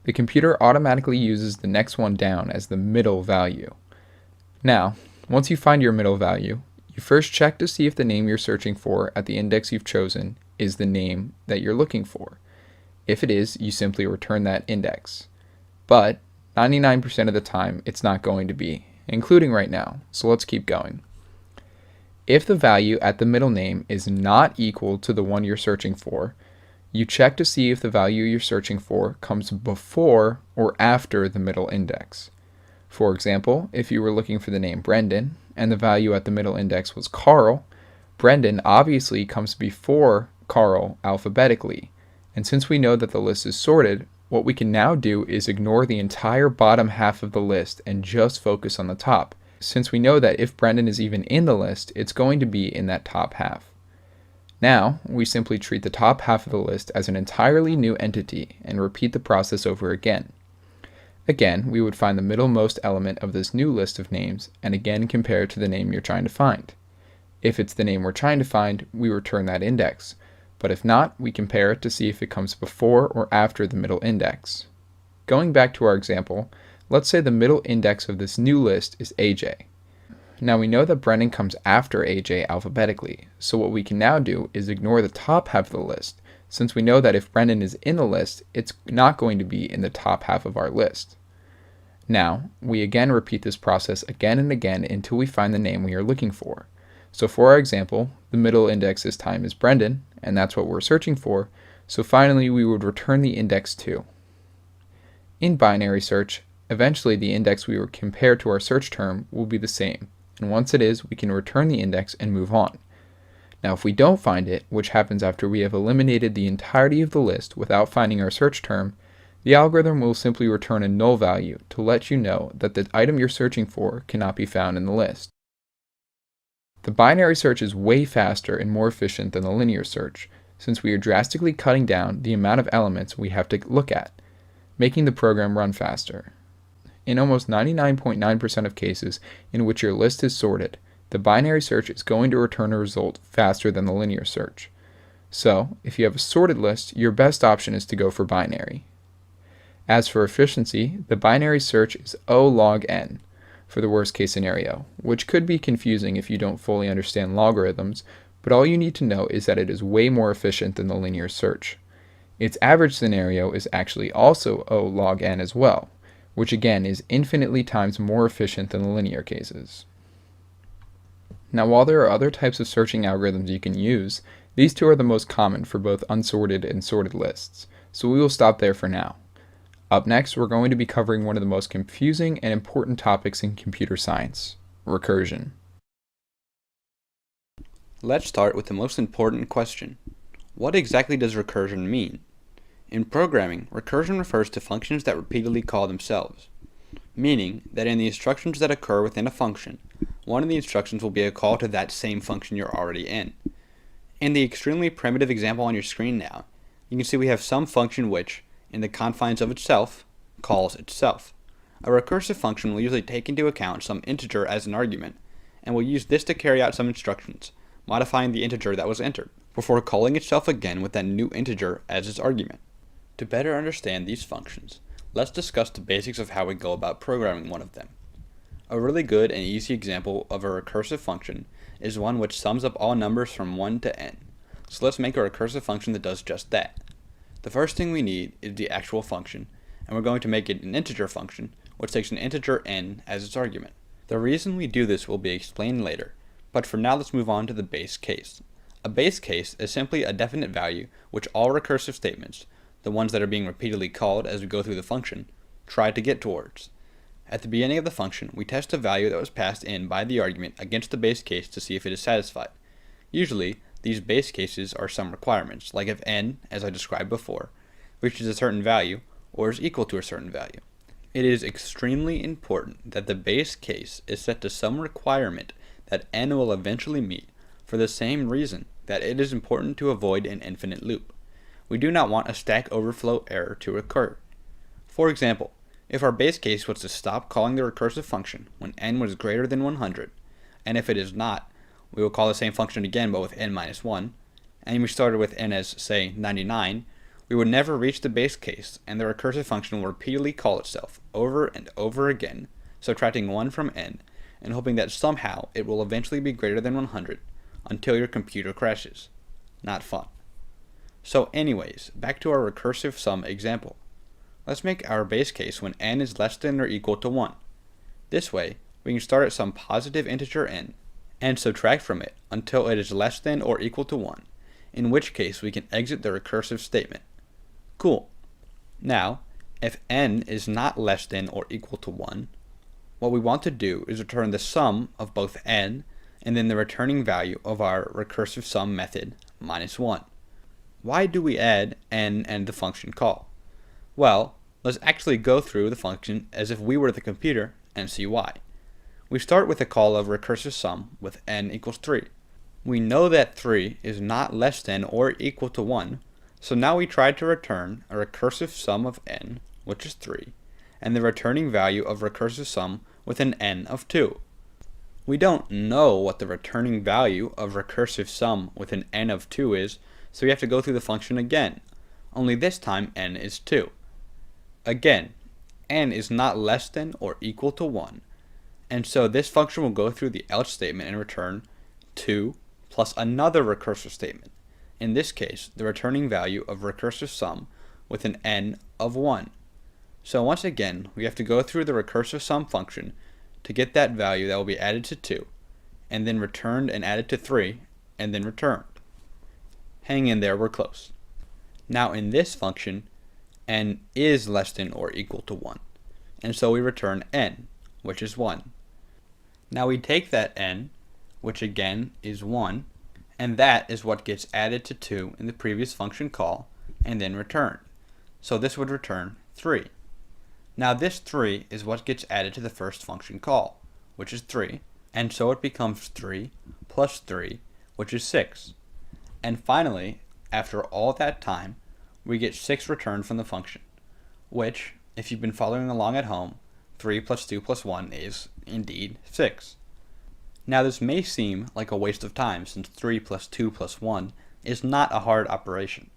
the computer automatically uses the next one down as the middle value. Now, once you find your middle value, you first check to see if the name you're searching for at the index you've chosen is the name that you're looking for. If it is, you simply return that index. But 99% of the time, it's not going to be, including right now, so let's keep going. If the value at the middle name is not equal to the one you're searching for, you check to see if the value you're searching for comes before or after the middle index. For example, if you were looking for the name Brendan, and the value at the middle index was Carl, Brendan obviously comes before Carl alphabetically, and since we know that the list is sorted, what we can now do is ignore the entire bottom half of the list and just focus on the top, since we know that if Brendan is even in the list, it's going to be in that top half. Now, we simply treat the top half of the list as an entirely new entity and repeat the process over again. Again, we would find the middlemost element of this new list of names and again compare it to the name you're trying to find. If it's the name we're trying to find, we return that index, but if not, we compare it to see if it comes before or after the middle index. Going back to our example, let's say the middle index of this new list is AJ. Now we know that Brendan comes after AJ alphabetically, so what we can now do is ignore the top half of the list, since we know that if Brendan is in the list, it's not going to be in the top half of our list. Now, we again repeat this process again and again until we find the name we are looking for. So for our example, the middle index this time is Brendan, and that's what we're searching for, so finally we would return the index 2. In binary search, eventually the index we would compare to our search term will be the same, and once it is, we can return the index and move on. Now if we don't find it, which happens after we have eliminated the entirety of the list without finding our search term, the algorithm will simply return a null value to let you know that the item you're searching for cannot be found in the list. The binary search is way faster and more efficient than the linear search, since we are drastically cutting down the amount of elements we have to look at, making the program run faster. In almost 99.9% of cases in which your list is sorted, the binary search is going to return a result faster than the linear search. So, if you have a sorted list, your best option is to go for binary. As for efficiency, the binary search is O log n for the worst case scenario, which could be confusing if you don't fully understand logarithms, but all you need to know is that it is way more efficient than the linear search. Its average scenario is actually also O log n as well, which again is infinitely times more efficient than the linear cases. Now while there are other types of searching algorithms you can use, these two are the most common for both unsorted and sorted lists, so we will stop there for now. Up next, we're going to be covering one of the most confusing and important topics in computer science, recursion. Let's start with the most important question. What exactly does recursion mean? In programming, recursion refers to functions that repeatedly call themselves, meaning that in the instructions that occur within a function, one of the instructions will be a call to that same function you're already in. In the extremely primitive example on your screen now, you can see we have some function which, in the confines of itself, calls itself. A recursive function will usually take into account some integer as an argument, and will use this to carry out some instructions, modifying the integer that was entered, before calling itself again with that new integer as its argument. To better understand these functions, let's discuss the basics of how we go about programming one of them. A really good and easy example of a recursive function is one which sums up all numbers from 1 to n. So let's make a recursive function that does just that. The first thing we need is the actual function, and we're going to make it an integer function, which takes an integer n as its argument. The reason we do this will be explained later, but for now let's move on to the base case. A base case is simply a definite value which all recursive statements, the ones that are being repeatedly called as we go through the function, try to get towards. At the beginning of the function, we test a value that was passed in by the argument against the base case to see if it is satisfied. Usually, these base cases are some requirements, like if n, as I described before, reaches a certain value or is equal to a certain value. It is extremely important that the base case is set to some requirement that n will eventually meet for the same reason that it is important to avoid an infinite loop. We do not want a Stack Overflow error to occur. For example, if our base case was to stop calling the recursive function when n was greater than 100, and if it is not, we will call the same function again but with n minus 1, and we started with n as, say, 99, we would never reach the base case, and the recursive function will repeatedly call itself over and over again, subtracting 1 from n, and hoping that somehow it will eventually be greater than 100 until your computer crashes. Not fun. So anyways, back to our recursive sum example. Let's make our base case when n is less than or equal to 1. This way, we can start at some positive integer n, and subtract from it until it is less than or equal to 1, in which case we can exit the recursive statement. Cool. Now, if n is not less than or equal to 1, what we want to do is return the sum of both n and then the returning value of our recursive sum method minus 1. Why do we add n and the function call? Well, let's actually go through the function as if we were the computer and see why. We start with a call of recursive sum with n equals 3. We know that 3 is not less than or equal to 1, so now we try to return a recursive sum of n, which is 3, and the returning value of recursive sum with an n of 2. We don't know what the returning value of recursive sum with an n of 2 is, so we have to go through the function again, only this time n is 2. Again, n is not less than or equal to 1, and so this function will go through the else statement and return 2 plus another recursive statement, in this case the returning value of recursive sum with an n of 1. So once again, we have to go through the recursive sum function to get that value that will be added to 2, and then returned and added to 3, and then returned. Hang in there, we're close. Now in this function, n is less than or equal to 1, and so we return n, which is 1. Now we take that n, which again is 1, and that is what gets added to 2 in the previous function call, and then returned. So this would return 3. Now this 3 is what gets added to the first function call, which is 3, and so it becomes 3 plus 3, which is 6. And finally, after all that time, we get 6 returned from the function, which, if you've been following along at home, 3 plus 2 plus 1 is, indeed, 6. Now this may seem like a waste of time since 3 plus 2 plus 1 is not a hard operation,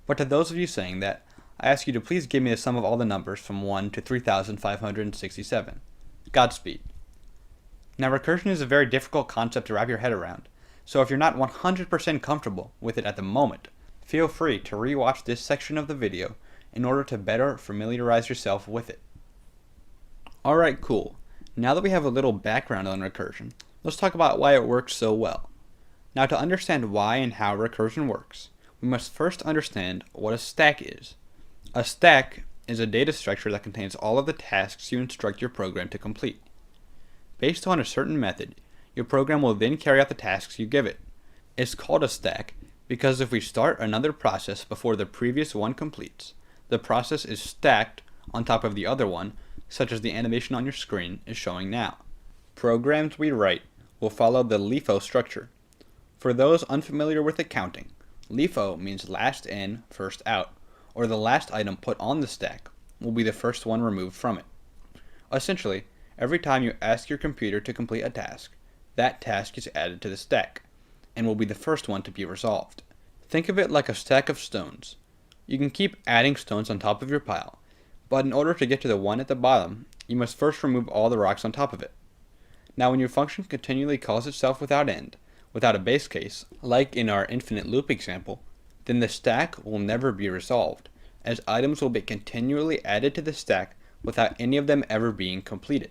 but to those of you saying that, I ask you to please give me the sum of all the numbers from 1 to 3,567. Godspeed. Now recursion is a very difficult concept to wrap your head around, so if you're not 100% comfortable with it at the moment, feel free to rewatch this section of the video in order to better familiarize yourself with it. Alright, cool. Now that we have a little background on recursion, let's talk about why it works so well. Now to understand why and how recursion works, we must first understand what a stack is. A stack is a data structure that contains all of the tasks you instruct your program to complete. Based on a certain method, your program will then carry out the tasks you give it. It's called a stack because if we start another process before the previous one completes, the process is stacked on top of the other one, such as the animation on your screen is showing now. Programs we write will follow the LIFO structure. For those unfamiliar with accounting, LIFO means last in, first out, or the last item put on the stack will be the first one removed from it. Essentially, every time you ask your computer to complete a task, that task is added to the stack, and will be the first one to be resolved. Think of it like a stack of stones. You can keep adding stones on top of your pile, but in order to get to the one at the bottom, you must first remove all the rocks on top of it. Now when your function continually calls itself without end, without a base case, like in our infinite loop example, then the stack will never be resolved, as items will be continually added to the stack without any of them ever being completed.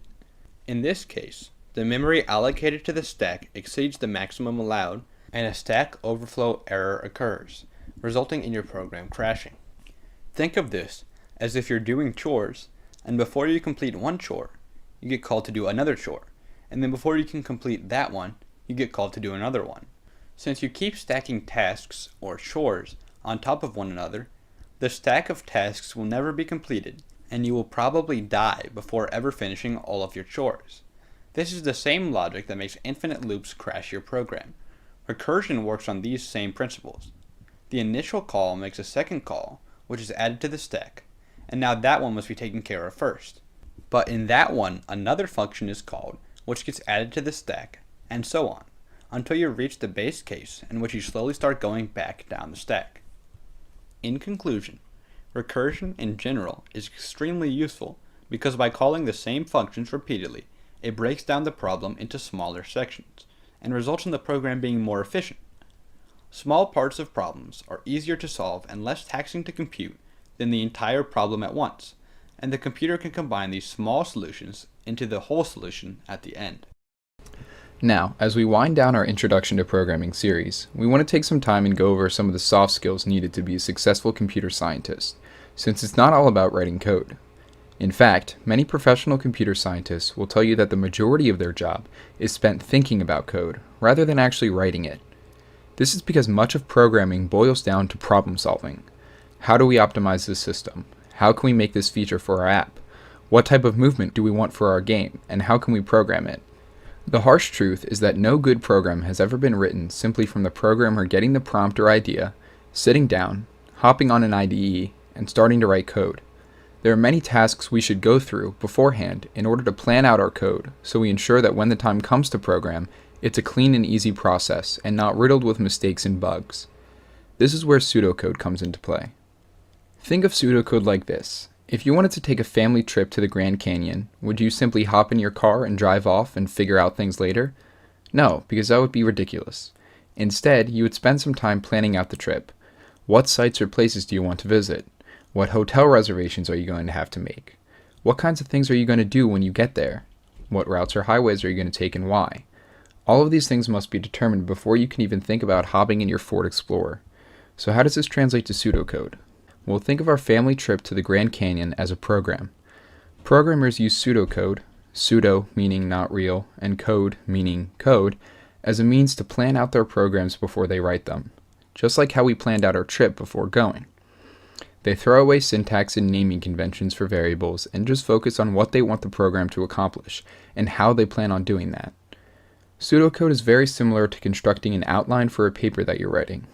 In this case, the memory allocated to the stack exceeds the maximum allowed, and a stack overflow error occurs, resulting in your program crashing. Think of this as if you're doing chores, and before you complete one chore, you get called to do another chore, and then before you can complete that one, you get called to do another one. Since you keep stacking tasks, or chores, on top of one another, the stack of tasks will never be completed, and you will probably die before ever finishing all of your chores. This is the same logic that makes infinite loops crash your program. Recursion works on these same principles. The initial call makes a second call, which is added to the stack, and now that one must be taken care of first. But in that one, another function is called, which gets added to the stack, and so on, until you reach the base case in which you slowly start going back down the stack. In conclusion, recursion in general is extremely useful because by calling the same functions repeatedly, it breaks down the problem into smaller sections and results in the program being more efficient. Small parts of problems are easier to solve and less taxing to compute than the entire problem at once, and the computer can combine these small solutions into the whole solution at the end. Now, as we wind down our Introduction to Programming series, we want to take some time and go over some of the soft skills needed to be a successful computer scientist, since it's not all about writing code. In fact, many professional computer scientists will tell you that the majority of their job is spent thinking about code, rather than actually writing it. This is because much of programming boils down to problem solving. How do we optimize this system? How can we make this feature for our app? What type of movement do we want for our game, and how can we program it? The harsh truth is that no good program has ever been written simply from the programmer getting the prompt or idea, sitting down, hopping on an IDE, and starting to write code. There are many tasks we should go through beforehand in order to plan out our code, so we ensure that when the time comes to program, it's a clean and easy process and not riddled with mistakes and bugs. This is where pseudocode comes into play. Think of pseudocode like this. If you wanted to take a family trip to the Grand Canyon, would you simply hop in your car and drive off and figure out things later? No, because that would be ridiculous. Instead, you would spend some time planning out the trip. What sites or places do you want to visit? What hotel reservations are you going to have to make? What kinds of things are you going to do when you get there? What routes or highways are you going to take and why? All of these things must be determined before you can even think about hopping in your Ford Explorer. So how does this translate to pseudocode? Well, think of our family trip to the Grand Canyon as a program. Programmers use pseudocode, pseudo meaning not real, and code meaning code, as a means to plan out their programs before they write them, just like how we planned out our trip before going. They throw away syntax and naming conventions for variables and just focus on what they want the program to accomplish and how they plan on doing that. Pseudocode is very similar to constructing an outline for a paper that you're writing.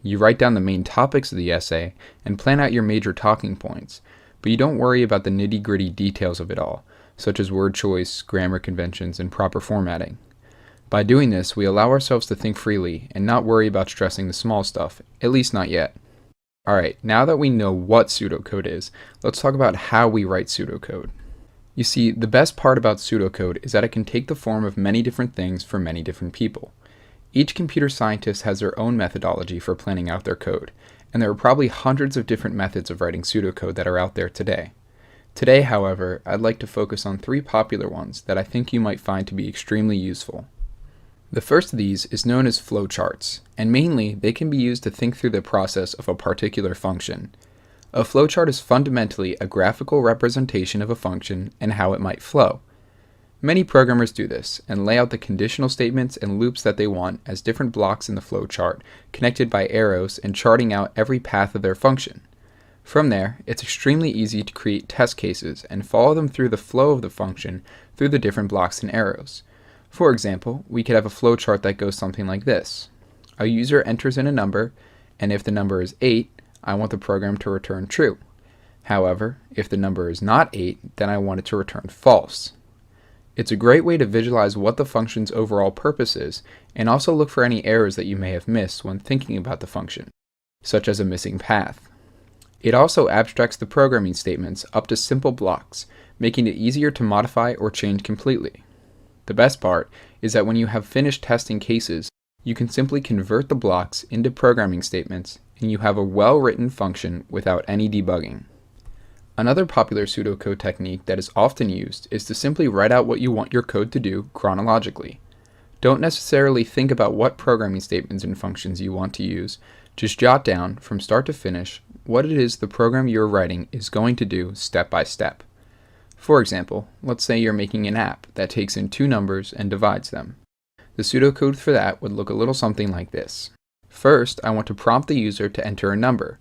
You write down the main topics of the essay and plan out your major talking points, but you don't worry about the nitty-gritty details of it all, such as word choice, grammar conventions, and proper formatting. By doing this, we allow ourselves to think freely and not worry about stressing the small stuff, at least not yet. Alright, now that we know what pseudocode is, let's talk about how we write pseudocode. You see, the best part about pseudocode is that it can take the form of many different things for many different people. Each computer scientist has their own methodology for planning out their code, and there are probably hundreds of different methods of writing pseudocode that are out there today. Today, however, I'd like to focus on 3 popular ones that I think you might find to be extremely useful. The first of these is known as flowcharts, and mainly they can be used to think through the process of a particular function. A flowchart is fundamentally a graphical representation of a function and how it might flow. Many programmers do this and lay out the conditional statements and loops that they want as different blocks in the flowchart, connected by arrows and charting out every path of their function. From there, it's extremely easy to create test cases and follow them through the flow of the function through the different blocks and arrows. For example, we could have a flowchart that goes something like this. A user enters in a number, and if the number is 8, I want the program to return true. However, if the number is not 8, then I want it to return false. It's a great way to visualize what the function's overall purpose is, and also look for any errors that you may have missed when thinking about the function, such as a missing path. It also abstracts the programming statements up to simple blocks, making it easier to modify or change completely. The best part is that when you have finished testing cases, you can simply convert the blocks into programming statements, and you have a well-written function without any debugging. Another popular pseudocode technique that is often used is to simply write out what you want your code to do chronologically. Don't necessarily think about what programming statements and functions you want to use, just jot down, from start to finish, what it is the program you're writing is going to do step by step. For example, let's say you're making an app that takes in 2 numbers and divides them. The pseudocode for that would look a little something like this. First, I want to prompt the user to enter a number,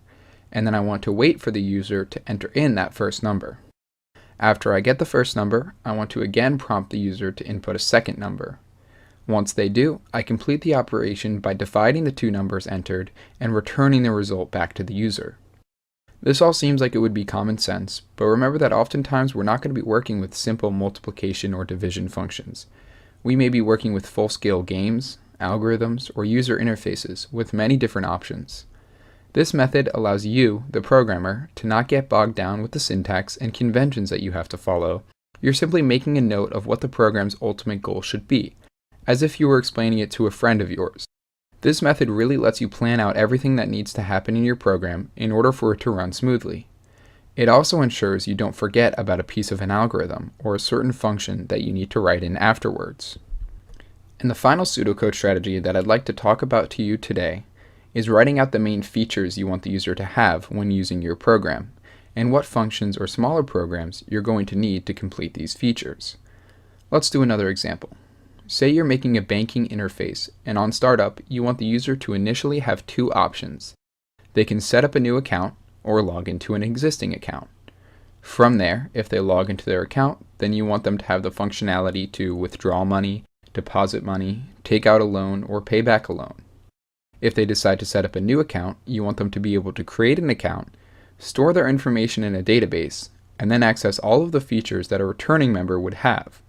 and then I want to wait for the user to enter in that first number. After I get the first number, I want to again prompt the user to input a second number. Once they do, I complete the operation by dividing the 2 numbers entered and returning the result back to the user. This all seems like it would be common sense, but remember that oftentimes we're not going to be working with simple multiplication or division functions. We may be working with full-scale games, algorithms, or user interfaces with many different options. This method allows you, the programmer, to not get bogged down with the syntax and conventions that you have to follow. You're simply making a note of what the program's ultimate goal should be, as if you were explaining it to a friend of yours. This method really lets you plan out everything that needs to happen in your program in order for it to run smoothly. It also ensures you don't forget about a piece of an algorithm or a certain function that you need to write in afterwards. And the final pseudocode strategy that I'd like to talk about to you today is writing out the main features you want the user to have when using your program, and what functions or smaller programs you're going to need to complete these features. Let's do another example. Say you're making a banking interface, and on startup, you want the user to initially have 2 options. They can set up a new account or log into an existing account. From there, if they log into their account, then you want them to have the functionality to withdraw money, deposit money, take out a loan, or pay back a loan. If they decide to set up a new account, you want them to be able to create an account, store their information in a database, and then access all of the features that a returning member would have.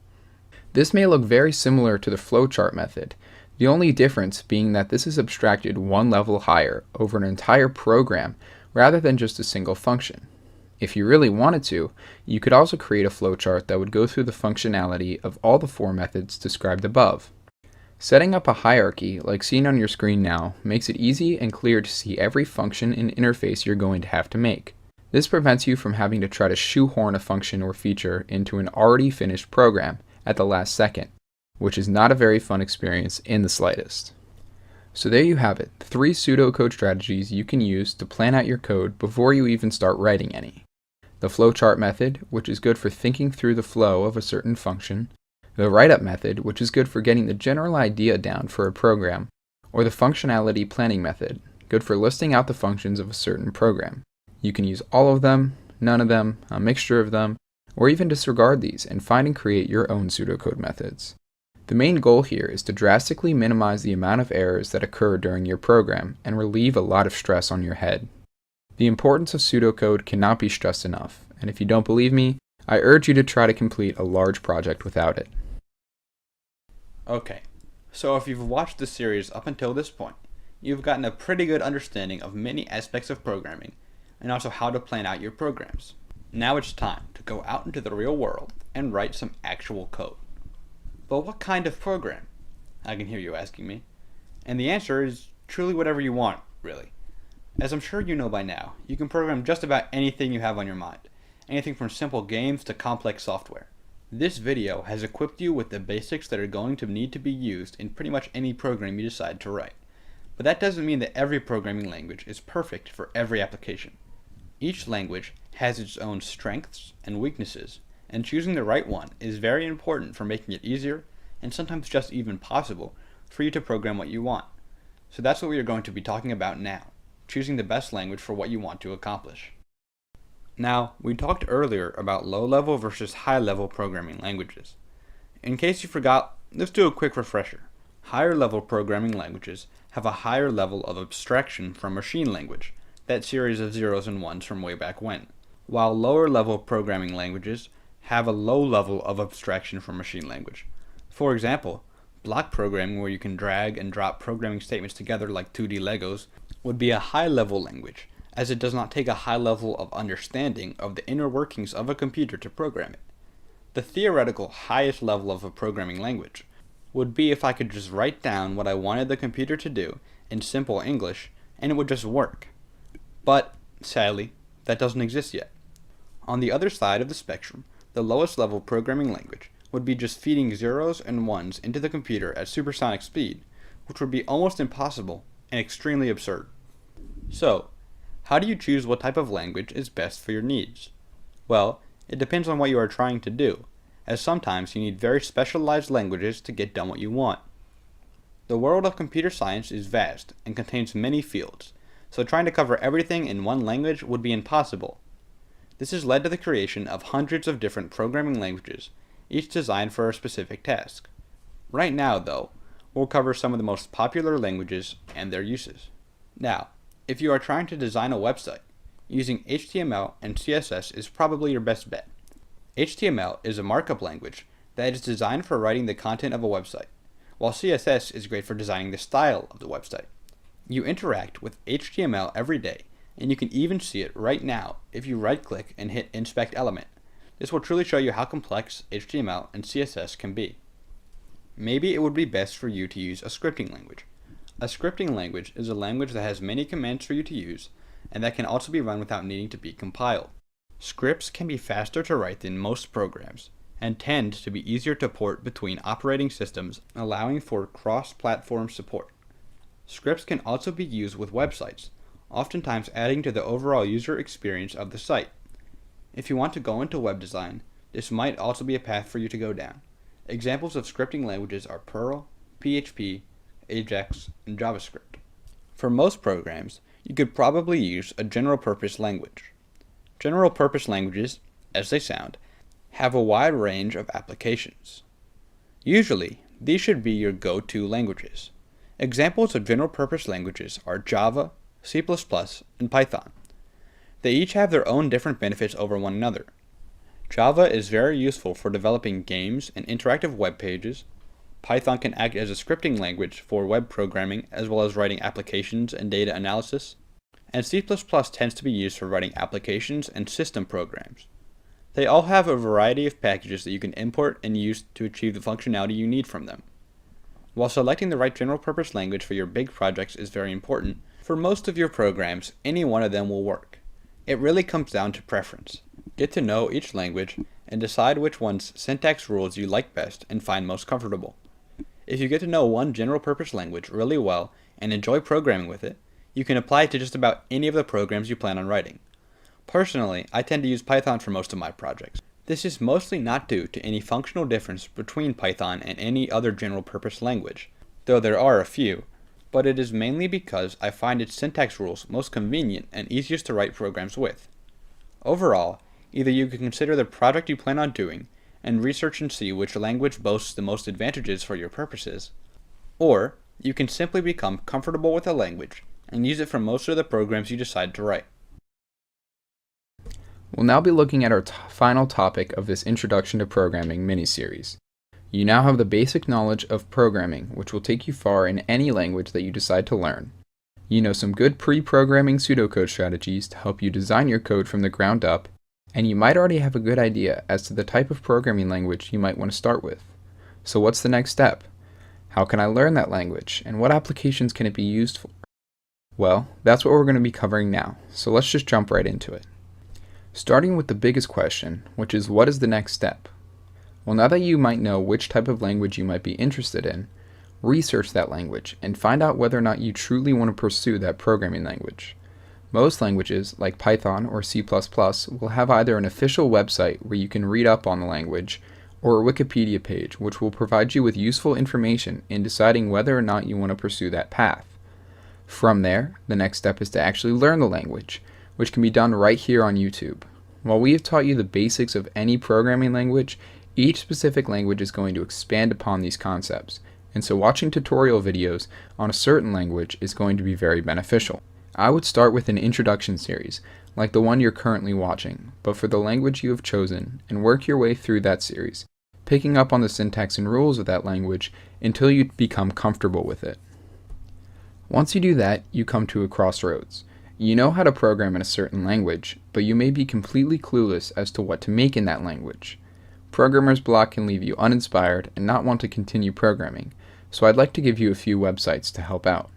This may look very similar to the flowchart method, the only difference being that this is abstracted one level higher over an entire program rather than just a single function. If you really wanted to, you could also create a flowchart that would go through the functionality of all the 4 methods described above. Setting up a hierarchy, like seen on your screen now, makes it easy and clear to see every function and interface you're going to have to make. This prevents you from having to try to shoehorn a function or feature into an already finished program at the last second, which is not a very fun experience in the slightest. So there you have it, 3 pseudocode strategies you can use to plan out your code before you even start writing any. The flowchart method, which is good for thinking through the flow of a certain function, the write-up method, which is good for getting the general idea down for a program, or the functionality planning method, good for listing out the functions of a certain program. You can use all of them, none of them, a mixture of them, or even disregard these and find and create your own pseudocode methods. The main goal here is to drastically minimize the amount of errors that occur during your program and relieve a lot of stress on your head. The importance of pseudocode cannot be stressed enough, and if you don't believe me, I urge you to try to complete a large project without it. Okay, so if you've watched the series up until this point, you've gotten a pretty good understanding of many aspects of programming, and also how to plan out your programs. Now it's time to go out into the real world and write some actual code. But what kind of program? I can hear you asking me. And the answer is truly whatever you want, really. As I'm sure you know by now, you can program just about anything you have on your mind. Anything from simple games to complex software. This video has equipped you with the basics that are going to need to be used in pretty much any program you decide to write. But that doesn't mean that every programming language is perfect for every application. Each language has its own strengths and weaknesses, and choosing the right one is very important for making it easier, and sometimes just even possible, for you to program what you want. So that's what we are going to be talking about now, choosing the best language for what you want to accomplish. Now, we talked earlier about low-level versus high-level programming languages. In case you forgot, let's do a quick refresher. Higher-level programming languages have a higher level of abstraction from machine language, that series of zeros and ones from way back when, while lower-level programming languages have a low level of abstraction from machine language. For example, block programming, where you can drag and drop programming statements together like 2D Legos, would be a high-level language, as it does not take a high level of understanding of the inner workings of a computer to program it. The theoretical highest level of a programming language would be if I could just write down what I wanted the computer to do in simple English, and it would just work. But, sadly, that doesn't exist yet. On the other side of the spectrum, the lowest level programming language would be just feeding zeros and ones into the computer at supersonic speed, which would be almost impossible and extremely absurd. So, how do you choose what type of language is best for your needs? Well, it depends on what you are trying to do, as sometimes you need very specialized languages to get done what you want. The world of computer science is vast and contains many fields, so trying to cover everything in one language would be impossible. This has led to the creation of hundreds of different programming languages, each designed for a specific task. Right now, though, we'll cover some of the most popular languages and their uses. Now, if you are trying to design a website, using HTML and CSS is probably your best bet. HTML is a markup language that is designed for writing the content of a website, while CSS is great for designing the style of the website. You interact with HTML every day, and you can even see it right now if you right-click and hit Inspect Element. This will truly show you how complex HTML and CSS can be. Maybe it would be best for you to use a scripting language. A scripting language is a language that has many commands for you to use, and that can also be run without needing to be compiled. Scripts can be faster to write than most programs, and tend to be easier to port between operating systems, allowing for cross-platform support. Scripts can also be used with websites, oftentimes adding to the overall user experience of the site. If you want to go into web design, this might also be a path for you to go down. Examples of scripting languages are Perl, PHP, Ajax, and JavaScript. For most programs, you could probably use a general-purpose language. General-purpose languages, as they sound, have a wide range of applications. Usually, these should be your go-to languages. Examples of general-purpose languages are Java, C++, and Python. They each have their own different benefits over one another, Java is very useful for developing games and interactive web pages. Python can act as a scripting language for web programming as well as writing applications and data analysis. And C++ tends to be used for writing applications and system programs. They all have a variety of packages that you can import and use to achieve the functionality you need from them. While selecting the right general-purpose language for your big projects is very important, for most of your programs, any one of them will work. It really comes down to preference. Get to know each language and decide which one's syntax rules you like best and find most comfortable. If you get to know one general-purpose language really well and enjoy programming with it, you can apply it to just about any of the programs you plan on writing. Personally, I tend to use Python for most of my projects. This is mostly not due to any functional difference between Python and any other general-purpose language, though there are a few, but it is mainly because I find its syntax rules most convenient and easiest to write programs with. Overall, either you can consider the project you plan on doing and research and see which language boasts the most advantages for your purposes, or you can simply become comfortable with a language and use it for most of the programs you decide to write. We'll now be looking at our final topic of this Introduction to Programming mini-series. You now have the basic knowledge of programming, which will take you far in any language that you decide to learn. You know some good pre-programming pseudocode strategies to help you design your code from the ground up, and you might already have a good idea as to the type of programming language you might want to start with. So what's the next step? How can I learn that language, and what applications can it be used for? Well, that's what we're going to be covering now, so let's just jump right into it. Starting with the biggest question, which is what is the next step? Well, now that you might know which type of language you might be interested in, research that language and find out whether or not you truly want to pursue that programming language. Most languages, like Python or C++, will have either an official website where you can read up on the language, or a Wikipedia page which will provide you with useful information in deciding whether or not you want to pursue that path. From there, the next step is to actually learn the language, which can be done right here on YouTube. While we have taught you the basics of any programming language, each specific language is going to expand upon these concepts, and so watching tutorial videos on a certain language is going to be very beneficial. I would start with an introduction series, like the one you're currently watching, but for the language you have chosen, and work your way through that series, picking up on the syntax and rules of that language until you become comfortable with it. Once you do that, you come to a crossroads. You know how to program in a certain language, but you may be completely clueless as to what to make in that language. Programmer's block can leave you uninspired and not want to continue programming, so I'd like to give you a few websites to help out.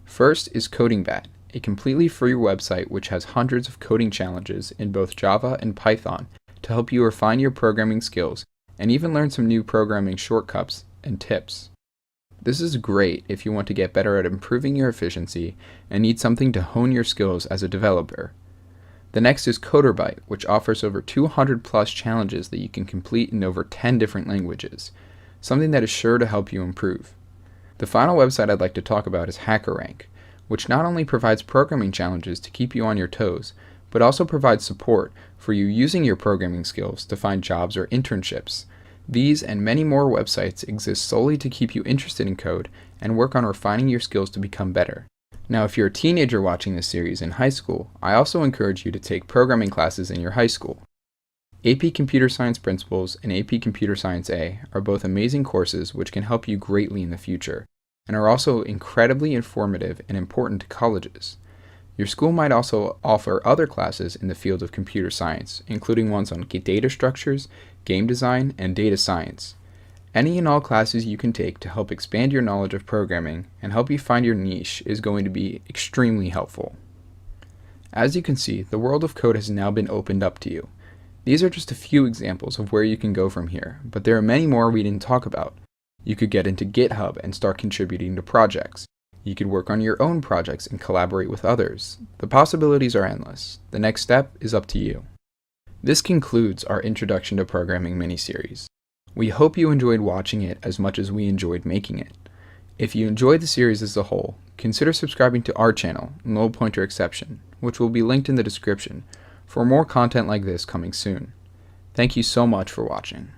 First is CodingBat, a completely free website which has hundreds of coding challenges in both Java and Python to help you refine your programming skills and even learn some new programming shortcuts and tips. This is great if you want to get better at improving your efficiency and need something to hone your skills as a developer. The next is CoderByte, which offers over 200 plus challenges that you can complete in over 10 different languages, something that is sure to help you improve. The final website I'd like to talk about is HackerRank, which not only provides programming challenges to keep you on your toes, but also provides support for you using your programming skills to find jobs or internships. These and many more websites exist solely to keep you interested in code and work on refining your skills to become better. Now, if you're a teenager watching this series in high school, I also encourage you to take programming classes in your high school. AP Computer Science Principles and AP Computer Science A are both amazing courses which can help you greatly in the future, and are also incredibly informative and important to colleges. Your school might also offer other classes in the field of computer science, including ones on data structures, game design, and data science. Any and all classes you can take to help expand your knowledge of programming and help you find your niche is going to be extremely helpful. As you can see, the world of code has now been opened up to you. These are just a few examples of where you can go from here, but there are many more we didn't talk about. You could get into GitHub and start contributing to projects. You could work on your own projects and collaborate with others. The possibilities are endless. The next step is up to you. This concludes our Introduction to Programming mini-series. We hope you enjoyed watching it as much as we enjoyed making it. If you enjoyed the series as a whole, consider subscribing to our channel, Null Pointer Exception, which will be linked in the description, for more content like this coming soon. Thank you so much for watching.